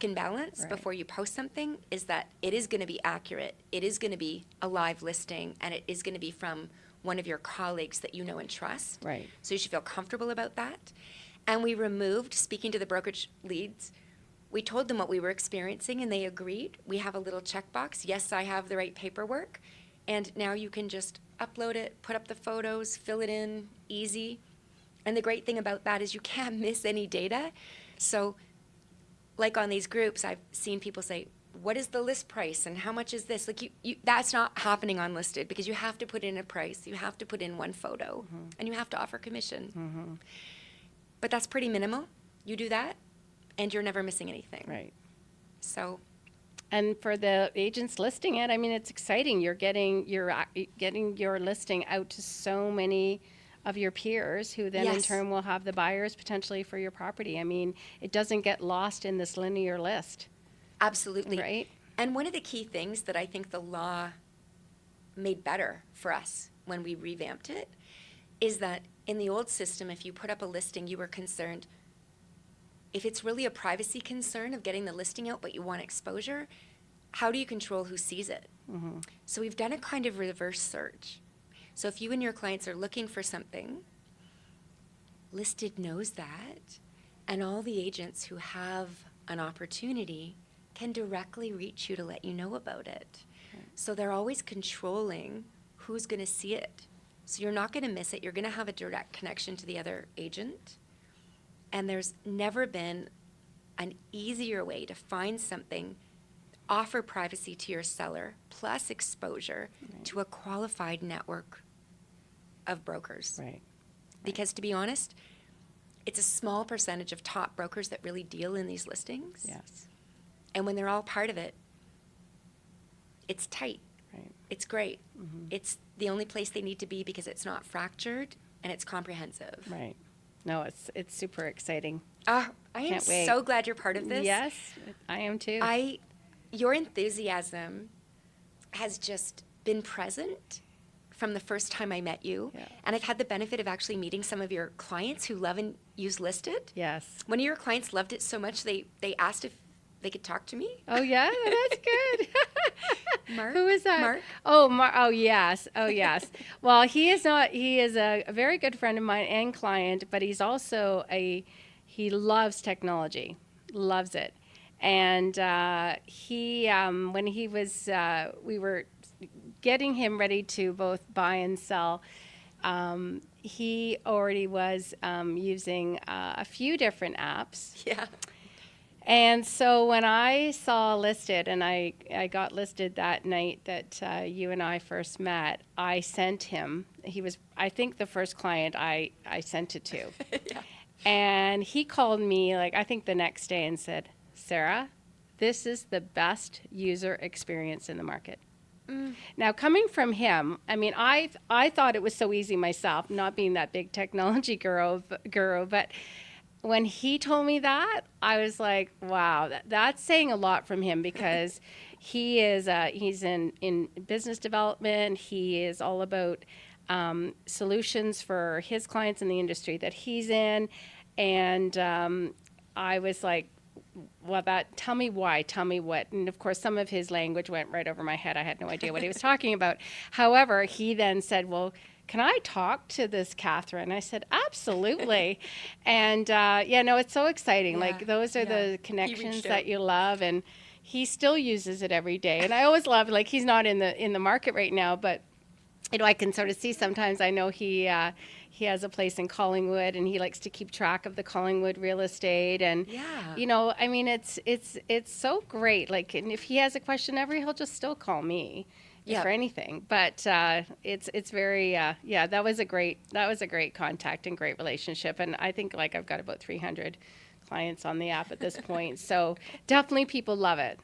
Speaker 1: and balance
Speaker 2: Right.
Speaker 1: before you post something is that it is going to be accurate. It is going to be a live listing, and it is going to be from one of your colleagues that you know and trust.
Speaker 2: Right.
Speaker 1: So you should feel comfortable about that. And we removed, speaking to the brokerage leads, we told them what we were experiencing, and they agreed. We have a little checkbox. Yes, I have the right paperwork. And now you can just upload it, put up the photos, fill it in, easy. And the great thing about that is you can't miss any data. So like on these groups, I've seen people say, what is the list price and how much is this? Like that's not happening on listed because you have to put in a price, you have to put in one photo, and you have to offer commission. But that's pretty minimal. You do that, and you're never missing anything.
Speaker 2: Right.
Speaker 1: So,
Speaker 2: and for the agents listing it, I mean, it's exciting. You're getting your listing out to so many of your peers who then in
Speaker 1: Yes.
Speaker 2: turn will have the buyers potentially for your property. I mean, it doesn't get lost in this linear list.
Speaker 1: absolutely.
Speaker 2: Right.
Speaker 1: And one of the key things that I think the law made better for us when we revamped it is that in the old system, if you put up a listing, you were concerned. If it's really a privacy concern of getting the listing out, but you want exposure, how do you control who sees it? So we've done a kind of reverse search. So if you and your clients are looking for something, Listed knows that, and all the agents who have an opportunity can directly reach you to let you know about it. So they're always controlling who's going to see it. So you're not going to miss it. You're going to have a direct connection to the other agent. And there's never been an easier way to find something, offer privacy to your seller, plus exposure to a qualified network of brokers.
Speaker 2: Right.
Speaker 1: Because to be honest, it's a small percentage of top brokers that really deal in these listings.
Speaker 2: Yes.
Speaker 1: And when they're all part of it, it's tight.
Speaker 2: Right.
Speaker 1: It's great. It's the only place they need to be because it's not fractured and it's comprehensive.
Speaker 2: Right. No, it's super exciting.
Speaker 1: I am
Speaker 2: Can't wait.
Speaker 1: so glad you're part of this.
Speaker 2: Yes, I am too.
Speaker 1: Your enthusiasm has just been present from the first time I met you.
Speaker 2: Yeah.
Speaker 1: And I've had the benefit of actually meeting some of your clients who love and use Listed.
Speaker 2: Yes.
Speaker 1: One of your clients loved it so much they asked if they could talk to me.
Speaker 2: Oh yeah, that's good.
Speaker 1: Mark?
Speaker 2: Who is that?
Speaker 1: Mark?
Speaker 2: Oh, Oh yes. Oh yes. Well, he is not. He is a very good friend of mine and client, but he's also he loves technology, loves it, and he when he was we were getting him ready to both buy and sell. He already was using a few different apps.
Speaker 1: Yeah.
Speaker 2: And so when I saw Listed, and I got Listed that night that you and I first met, I sent him. He was, I think, the first client I sent it to.
Speaker 1: Yeah.
Speaker 2: And he called me, like, I think the next day and said, Sarah, this is the best user experience in the market. Now, coming from him, I mean, I thought it was so easy myself, not being that big technology guru, but when he told me that, I was like, wow, that's saying a lot from him because he is he's in business development. He is all about solutions for his clients in the industry that he's in. And I was like, well, tell me why, tell me what. And of course, some of his language went right over my head. I had no idea what he was talking about. However, he then said, well, can I talk to this Catharine? I said, absolutely. And yeah, no, it's so exciting.
Speaker 1: Yeah,
Speaker 2: Like those are
Speaker 1: yeah.
Speaker 2: the connections
Speaker 1: reached
Speaker 2: that
Speaker 1: out.
Speaker 2: you love. And he still uses it every day. And I always love, like, he's not in the market right now, but I can sort of see sometimes. I know he has a place in Collingwood, and he likes to keep track of the Collingwood real estate. And
Speaker 1: Yeah.
Speaker 2: I mean, it's so great. Like, and if he has a question ever, he'll just still call me
Speaker 1: Yep.
Speaker 2: for anything. But it's very yeah. That was a great contact and great relationship. And I think, like, I've got about 300 clients on the app at this point. So definitely people love it.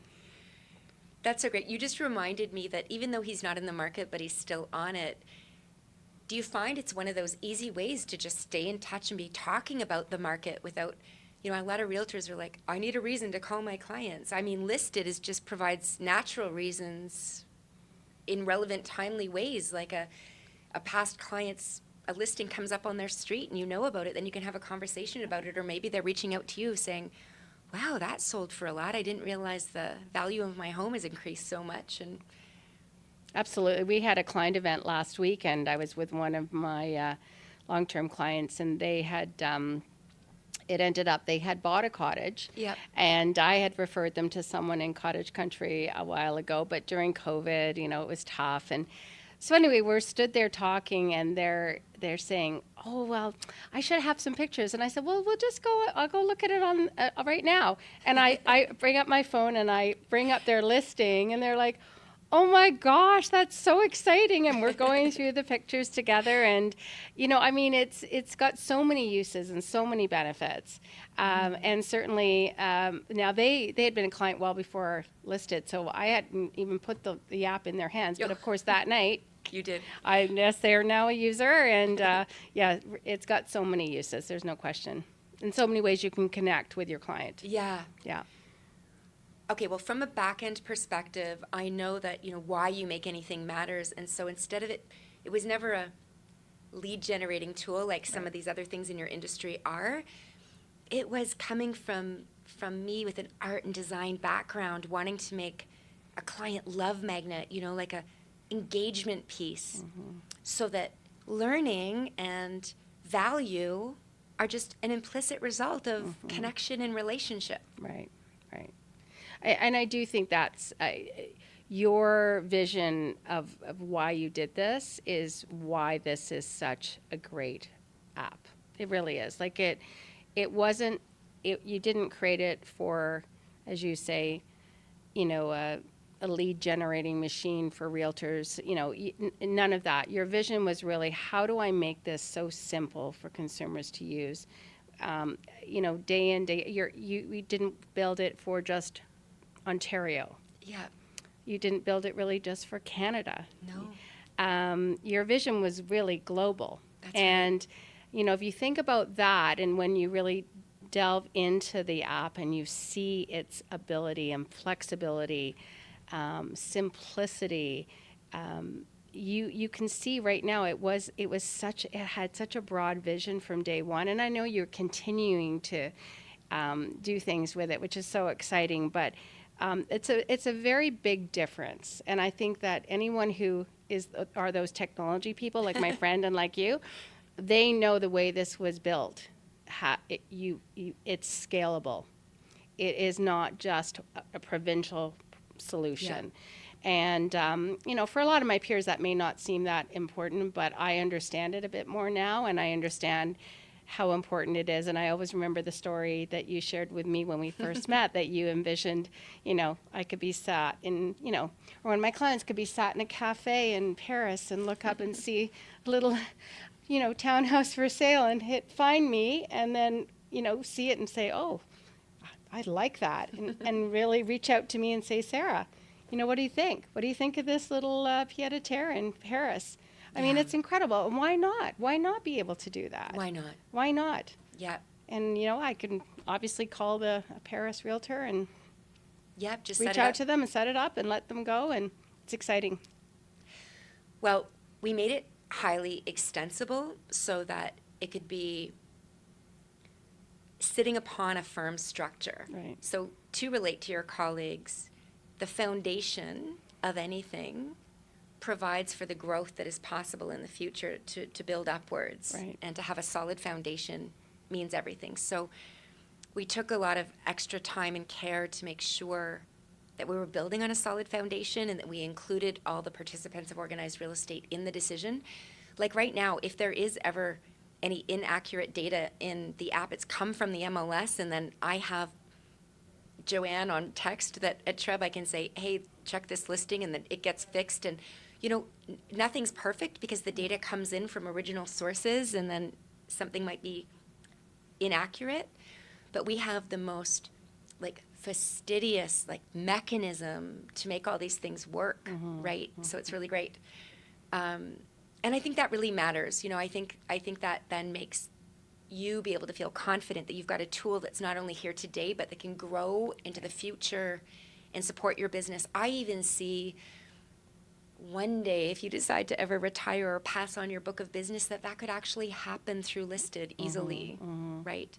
Speaker 1: That's so great. You just reminded me that even though he's not in the market, but he's still on it, do you find it's one of those easy ways to just stay in touch and be talking about the market without, a lot of realtors are like, I need a reason to call my clients. I mean, Listed is just provides natural reasons in relevant, timely ways, like a past client's a listing comes up on their street and you know about it, then you can have a conversation about it, or maybe they're reaching out to you saying, wow, that sold for a lot. I didn't realize the value of my home has increased so much. And
Speaker 2: Absolutely. We had a client event last week, and I was with one of my long-term clients, and they had, it ended up they had bought a cottage.
Speaker 1: Yep.
Speaker 2: And I had referred them to someone in cottage country a while ago, but during COVID, it was tough. And so anyway, we're stood there talking, and they're saying, "Oh, well, I should have some pictures." And I said, "Well, we'll just go. I'll go look at it on right now." And I bring up my phone and I bring up their listing, and they're like, "Oh my gosh, that's so exciting!" And we're going through the pictures together, and I mean, it's got so many uses and so many benefits, and certainly now they had been a client well before Listed, so I hadn't even put the app in their hands. But of course, that night
Speaker 1: you did.
Speaker 2: I guess they are now a user, and yeah, it's got so many uses. There's no question, and so many ways you can connect with your client.
Speaker 1: Yeah.
Speaker 2: Yeah.
Speaker 1: Okay, well, from a back-end perspective, I know that, why you make anything matters. And so instead of it was never a lead generating tool like some of these other things in your industry are. It was coming from me with an art and design background, wanting to make a client love magnet, like a engagement piece, so that learning and value are just an implicit result of connection and relationship.
Speaker 2: Right, right. And I do think that's your vision of why you did this is why this is such a great app. It really is. Like it wasn't, you didn't create it for, as you say, a lead generating machine for realtors, none of that. Your vision was really, how do I make this so simple for consumers to use? Day in, day, you didn't build it for just Ontario.
Speaker 1: Yeah.
Speaker 2: You didn't build it really just for Canada.
Speaker 1: No.
Speaker 2: Your vision was really global.
Speaker 1: That's
Speaker 2: and, if you think about that, and when you really delve into the app and you see its ability and flexibility, simplicity, you can see right now it had such a broad vision from day one. And I know you're continuing to do things with it, which is so exciting, but it's a very big difference. And I think that anyone who are those technology people, like my friend and like you, they know the way this was built. It's scalable. It is not just a provincial solution. Yeah. And, for a lot of my peers, that may not seem that important, but I understand it a bit more now, and I understand how important it is. And I always remember the story that you shared with me when we first met, that you envisioned, I could be sat in, or one of my clients could be sat in a cafe in Paris and look up and see a little, townhouse for sale and hit find me, and then, see it and say, oh, I like that. And really reach out to me and say, Sarah, what do you think? What do you think of this little pied-à-terre in Paris? I mean, it's incredible. And why not? Why not be able to do that?
Speaker 1: Why not?
Speaker 2: Why not?
Speaker 1: Yeah.
Speaker 2: And, I can obviously call a Paris realtor and
Speaker 1: just
Speaker 2: reach out to them and set it up and let them go. And it's exciting.
Speaker 1: Well, we made it highly extensible so that it could be sitting upon a firm structure.
Speaker 2: Right.
Speaker 1: So to relate to your colleagues, the foundation of anything provides for the growth that is possible in the future to build upwards.
Speaker 2: Right.
Speaker 1: And to have a solid foundation means everything. So we took a lot of extra time and care to make sure that we were building on a solid foundation and that we included all the participants of organized real estate in the decision. Like right now, if there is ever any inaccurate data in the app, it's come from the MLS, and then I have Joanne on text that at Treb I can say, hey, check this listing, and then it gets fixed. And, nothing's perfect because the data comes in from original sources, and then something might be inaccurate. But we have the most fastidious mechanism to make all these things work, right? So it's really great. And I think that really matters. I think that then makes you be able to feel confident that you've got a tool that's not only here today, but that can grow into the future and support your business. I even see one day, if you decide to ever retire or pass on your book of business, that could actually happen through Listed easily, right?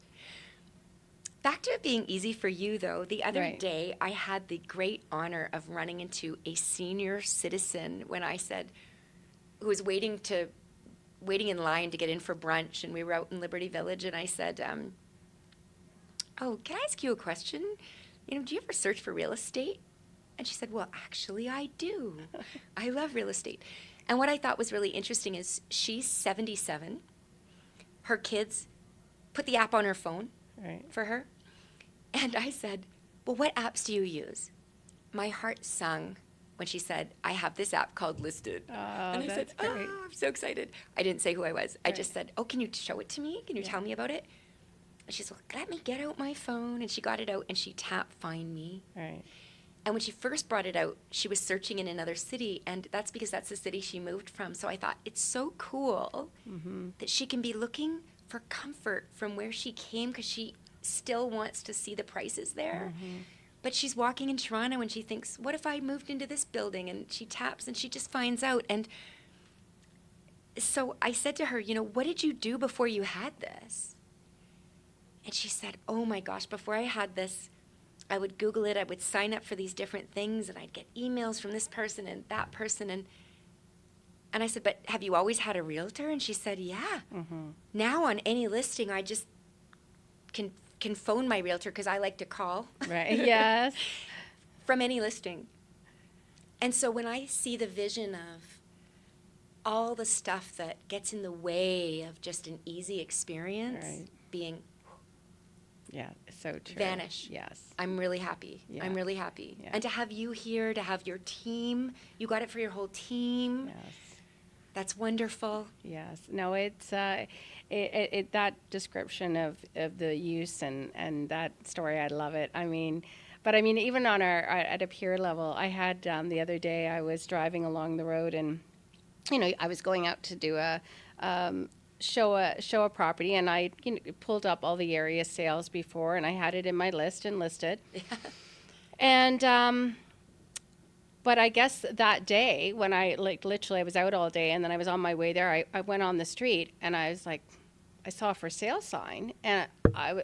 Speaker 1: Back to it being easy for you, though. The other day, I had the great honor of running into a senior citizen who was waiting in line to get in for brunch, and we were out in Liberty Village, and I said, oh, can I ask you a question? Do you ever search for real estate? And she said, well, actually, I do. I love real estate. And what I thought was really interesting is she's 77. Her kids put the app on her phone for her. And I said, well, what apps do you use? My heart sung when she said, I have this app called Listed.
Speaker 2: Oh,
Speaker 1: and I said,
Speaker 2: great.
Speaker 1: oh, I'm so excited. I didn't say who I was. I just said, oh, can you show it to me? Can you tell me about it? And she said, let me get out my phone. And she got it out, and she tapped Find Me.
Speaker 2: Right.
Speaker 1: And when she first brought it out, she was searching in another city, and that's because that's the city she moved from. So I thought, it's so cool that she can be looking for comfort from where she came, because she still wants to see the prices there. But she's walking in Toronto, and she thinks, what if I moved into this building? And she taps, and she just finds out. And so I said to her, what did you do before you had this? And she said, oh my gosh, before I had this, I would Google it, I would sign up for these different things, and I'd get emails from this person and that person. And I said, but have you always had a realtor? And she said, yeah. Now on any listing, I just can phone my realtor, because I like to call.
Speaker 2: Right, yes.
Speaker 1: From any listing. And so when I see the vision of all the stuff that gets in the way of just an easy experience being
Speaker 2: so true.
Speaker 1: Vanish.
Speaker 2: Yes.
Speaker 1: I'm really happy.
Speaker 2: Yeah.
Speaker 1: I'm really happy.
Speaker 2: Yeah.
Speaker 1: And to have you here, to have your team, you got it for your whole team.
Speaker 2: Yes.
Speaker 1: That's wonderful.
Speaker 2: Yes. No, it's that description of the use and that story, I love it. But even on at a peer level, I had the other day, I was driving along the road, and I was going out to do a show a property, and I pulled up all the area sales before, and I had it in my list and listed. And but I guess that day, when I literally I was out all day, and then I was on my way there, I went on the street, and I was like, I saw a for sale sign, and I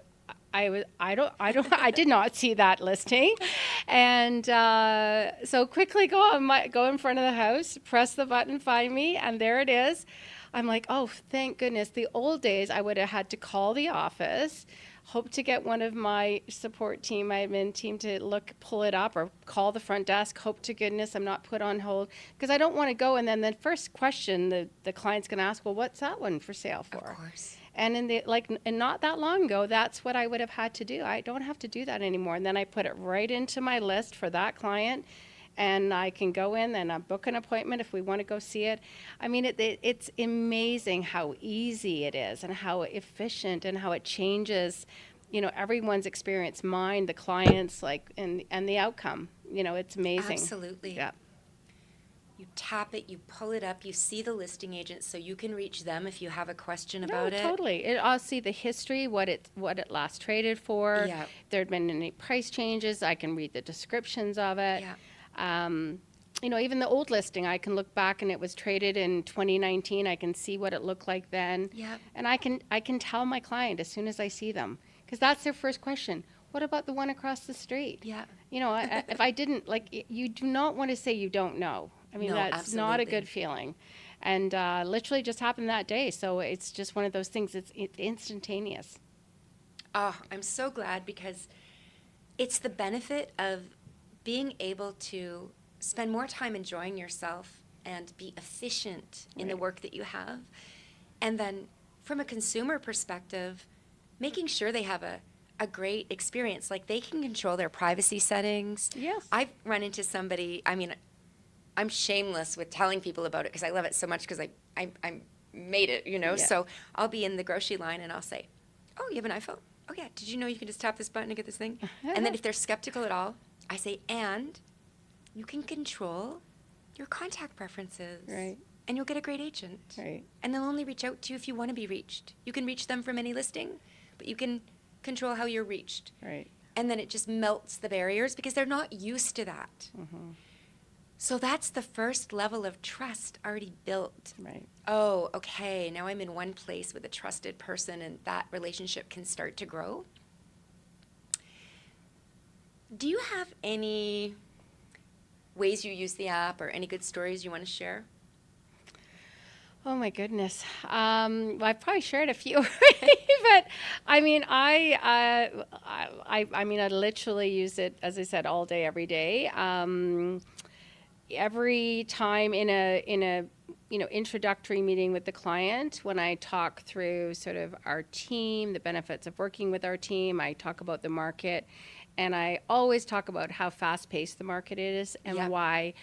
Speaker 2: did not see that listing, and so quickly go in front of the house, press the button, Find Me, and there it is. I'm like, oh, thank goodness. The old days, I would have had to call the office, hope to get one of my support team, my admin team, to pull it up, or call the front desk, hope to goodness I'm not put on hold, because I don't want to go, and then the first question the client's going to ask, well, what's that one for sale for?
Speaker 1: Of course.
Speaker 2: And and not that long ago, that's what I would have had to do. I don't have to do that anymore. And then I put it right into my list for that client, and I can go in and book an appointment if we want to go see it. It's amazing how easy it is, and how efficient, and how it changes, everyone's experience, mine, the clients, and the outcome. It's amazing.
Speaker 1: Absolutely.
Speaker 2: Yeah.
Speaker 1: You tap it, you pull it up, you see the listing agent, so you can reach them if you have a question about it.
Speaker 2: Totally. I'll see the history, what it last traded for.
Speaker 1: Yeah.
Speaker 2: If there had been any price changes, I can read the descriptions of it.
Speaker 1: Yeah.
Speaker 2: Even the old listing, I can look back, and it was traded in 2019. I can see what it looked like then.
Speaker 1: Yeah.
Speaker 2: And I can tell my client as soon as I see them, because that's their first question. What about the one across the street?
Speaker 1: Yeah.
Speaker 2: If I didn't, you do not want to say you don't know.
Speaker 1: No,
Speaker 2: that's
Speaker 1: absolutely
Speaker 2: not a good feeling. And literally just happened that day. So it's just one of those things. It's instantaneous.
Speaker 1: Oh, I'm so glad, because it's the benefit of being able to spend more time enjoying yourself and be efficient in the
Speaker 2: Right.
Speaker 1: work that you have. And then from a consumer perspective, making sure they have a great experience. Like they can control their privacy settings.
Speaker 2: Yes.
Speaker 1: I've run into somebody, I mean, I'm shameless with telling people about it because I love it so much because I made it, you know?
Speaker 2: Yeah.
Speaker 1: So I'll be in the grocery line and I'll say, oh, you have an iPhone? Oh, yeah. Did you know you can just tap this button and get this thing? And then if they're skeptical at all, I say, and you can control your contact preferences.
Speaker 2: Right.
Speaker 1: And you'll get a great agent.
Speaker 2: Right.
Speaker 1: And they'll only reach out to you if you want to be reached. You can reach them from any listing, but you can control how you're reached.
Speaker 2: Right.
Speaker 1: And then it just melts the barriers because they're not used to that.
Speaker 2: Mm-hmm.
Speaker 1: So that's the first level of trust already built.
Speaker 2: Right.
Speaker 1: Oh, okay, now I'm in one place with a trusted person and that relationship can start to grow. Do you have any ways you use the app or any good stories you want to share?
Speaker 2: Oh my goodness. Well, I've probably shared a few, but I mean, I mean, I literally use it, as I said, all day, every day. Every time in a introductory meeting with the client, when I talk through sort of our team, the benefits of working with our team, I talk about the market, and I always talk about how fast-paced the market is and
Speaker 1: Yep.
Speaker 2: why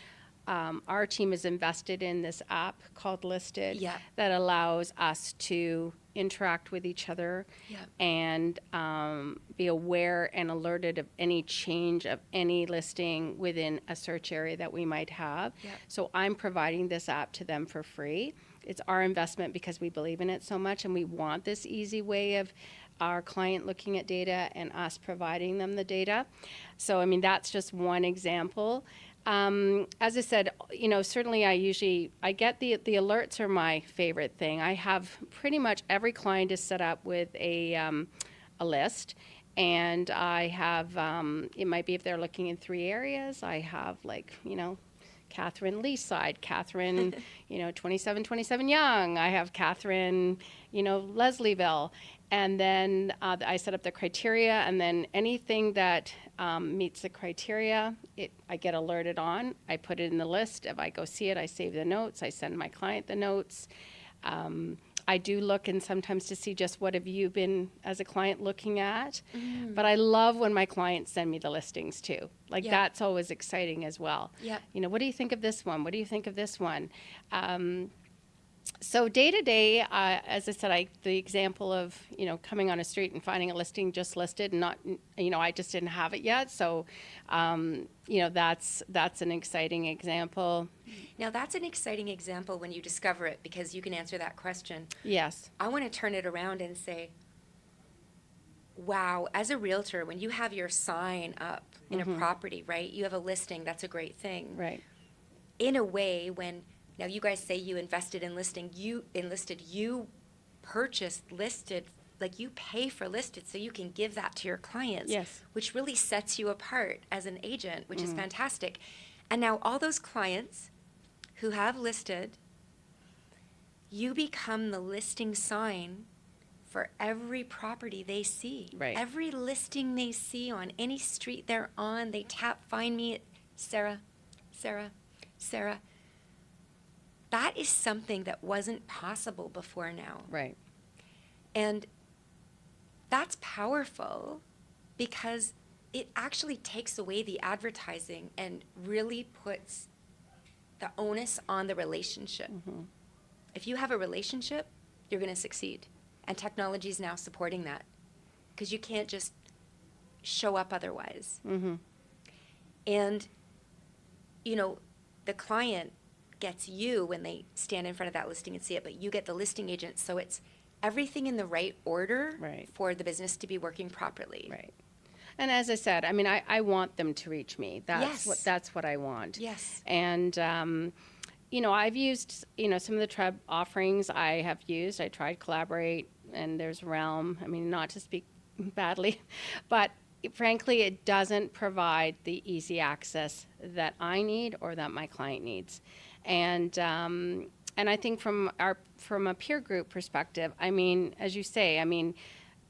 Speaker 2: our team is invested in this app called Listed
Speaker 1: Yep.
Speaker 2: that allows us to interact with each other
Speaker 1: Yep.
Speaker 2: and be aware and alerted of any change of any listing within a search area that we might have.
Speaker 1: Yep.
Speaker 2: So I'm providing this app to them for free. It's our investment because we believe in it so much and we want this easy way of our client looking at data and us providing them the data. So, I mean, that's just one example. As I said, certainly I get the alerts are my favorite thing. I have pretty much every client is set up with a list, and I have, it might be if they're looking in 3 areas, I have Catherine Leaside, Catherine, 2727 Young. I have Catherine, Leslieville. And then I set up the criteria, and then anything that meets the criteria, I get alerted on. I put it in the list. If I go see it, I save the notes. I send my client the notes. I do look and sometimes to see just what have you been, as a client, looking at. Mm. But I love when my clients send me the listings, too. That's always exciting as well.
Speaker 1: Yep.
Speaker 2: What do you think of this one? What do you think of this one? So day to day, as I said, the example of, coming on a street and finding a listing just listed and not, I just didn't have it yet. So, that's an exciting example.
Speaker 1: Now, that's an exciting example when you discover it because you can answer that question.
Speaker 2: Yes.
Speaker 1: I want to turn it around and say, wow, as a realtor, when you have your sign up in
Speaker 2: Mm-hmm.
Speaker 1: a property, right, you have a listing, that's a great thing.
Speaker 2: Right.
Speaker 1: In a way, now you guys say you invested in listing, you purchased listed, like you pay for listed so you can give that to your clients.
Speaker 2: Yes.
Speaker 1: Which really sets you apart as an agent, which is fantastic. And now all those clients who have listed, you become the listing sign for every property they see.
Speaker 2: Right.
Speaker 1: Every listing they see on any street they're on, they tap, find me, Sarah. That is something that wasn't possible before now.
Speaker 2: Right.
Speaker 1: And that's powerful because it actually takes away the advertising and really puts the onus on the relationship. Mm-hmm. If you have a relationship, you're going to succeed. And technology is now supporting that because you can't just show up otherwise.
Speaker 2: Mm-hmm.
Speaker 1: And, the client gets you when they stand in front of that listing and see it, but you get the listing agent. So it's everything in the right order
Speaker 2: Right.
Speaker 1: for the business to be working properly.
Speaker 2: Right. And as I said, I mean, I want them to reach me.
Speaker 1: Yes.
Speaker 2: That's what I want.
Speaker 1: Yes.
Speaker 2: And, I've used, some of the Treb offerings I have used. I tried Collaborate, and there's Realm. I mean, not to speak badly, but frankly, it doesn't provide the easy access that I need or that my client needs. And I think from a peer group perspective, I mean, as you say, I mean,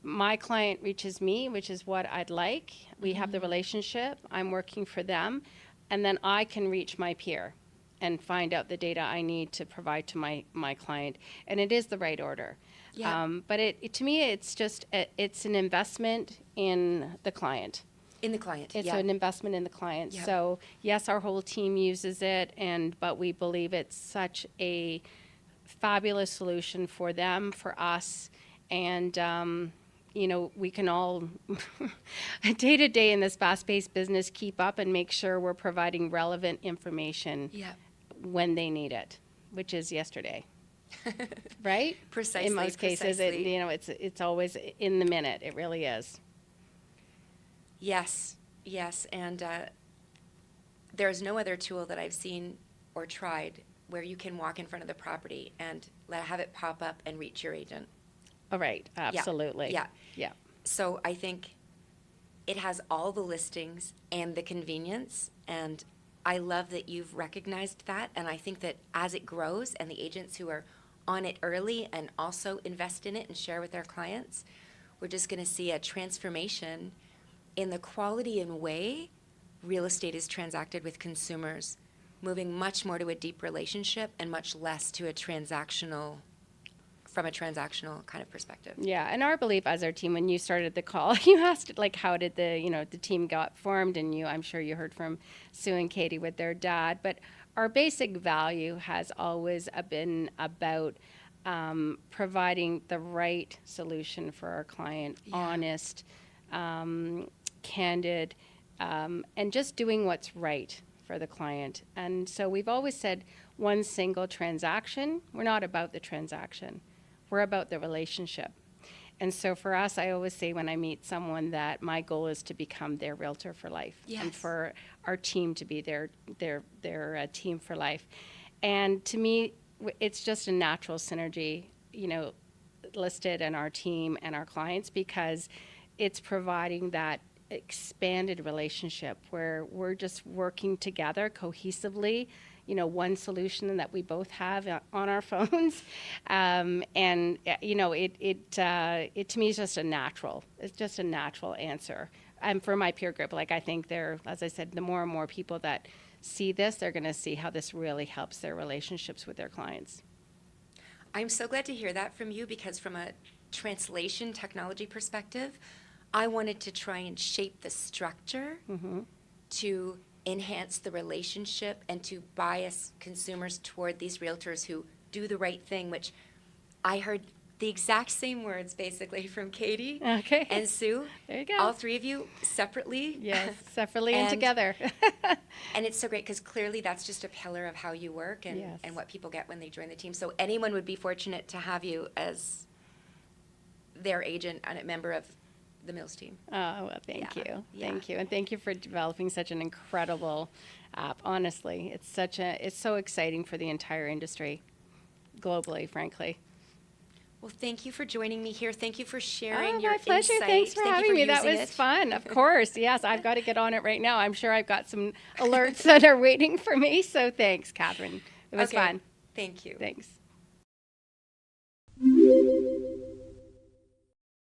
Speaker 2: my client reaches me, which is what I'd like. We have the relationship. I'm working for them. And then I can reach my peer and find out the data I need to provide to my client. And it is the right order.
Speaker 1: Yeah.
Speaker 2: But to me, it's just, it's an investment in the client.
Speaker 1: In the client.
Speaker 2: It's
Speaker 1: yeah.
Speaker 2: an investment in the client.
Speaker 1: Yep.
Speaker 2: So yes, our whole team uses it, but we believe it's such a fabulous solution for them, for us, and we can all day to day in this fast-paced business keep up and make sure we're providing relevant information
Speaker 1: Yeah.
Speaker 2: when they need it, which is yesterday. Right?
Speaker 1: Precisely.
Speaker 2: In most cases, it's always in the minute. It really is.
Speaker 1: Yes, and there's no other tool that I've seen or tried where you can walk in front of the property and have it pop up and reach your agent.
Speaker 2: All right, absolutely.
Speaker 1: Yeah. So I think it has all the listings and the convenience, and I love that you've recognized that, and I think that as it grows and the agents who are on it early and also invest in it and share with their clients, we're just going to see a transformation in the quality and way real estate is transacted with consumers, moving much more to a deep relationship and much less to from a transactional kind of perspective.
Speaker 2: Yeah, and our belief as our team, when you started the call, you asked like how did the team got formed, and I'm sure you heard from Sue and Katie with their dad, but our basic value has always been about providing the right solution for our client, honest, candid, and just doing what's right for the client. And so we've always said one single transaction. We're not about the transaction. We're about the relationship. And so for us, I always say when I meet someone that my goal is to become their realtor for life, and for our team to be their team for life. And to me, it's just a natural synergy, Listed and our team and our clients, because it's providing that expanded relationship where we're just working together cohesively, one solution that we both have on our phones. It to me is just a natural. It's just a natural answer. And for my peer group, I think as I said, the more and more people that see this, they're going to see how this really helps their relationships with their clients.
Speaker 1: I'm so glad to hear that from you, because from a translation technology perspective, I wanted to try and shape the structure to enhance the relationship and to bias consumers toward these realtors who do the right thing, which I heard the exact same words basically from Katie and Sue.
Speaker 2: There you go.
Speaker 1: All three of you separately.
Speaker 2: Yes, separately and together.
Speaker 1: And it's so great because clearly that's just a pillar of how you work and what people get when they join the team. So anyone would be fortunate to have you as their agent and a member of the Mills team.
Speaker 2: Oh, well, thank you. Thank you. And thank you for developing such an incredible app. Honestly, it's so exciting for the entire industry globally, frankly.
Speaker 1: Well, thank you for joining me here. Thank you for sharing
Speaker 2: your
Speaker 1: my pleasure.
Speaker 2: Insight. Thanks for having me. That was fun. Of course. Yes, I've got to get on it right now. I'm sure I've got some alerts that are waiting for me. So thanks, Catherine. It was fun.
Speaker 1: Thank you.
Speaker 2: Thanks.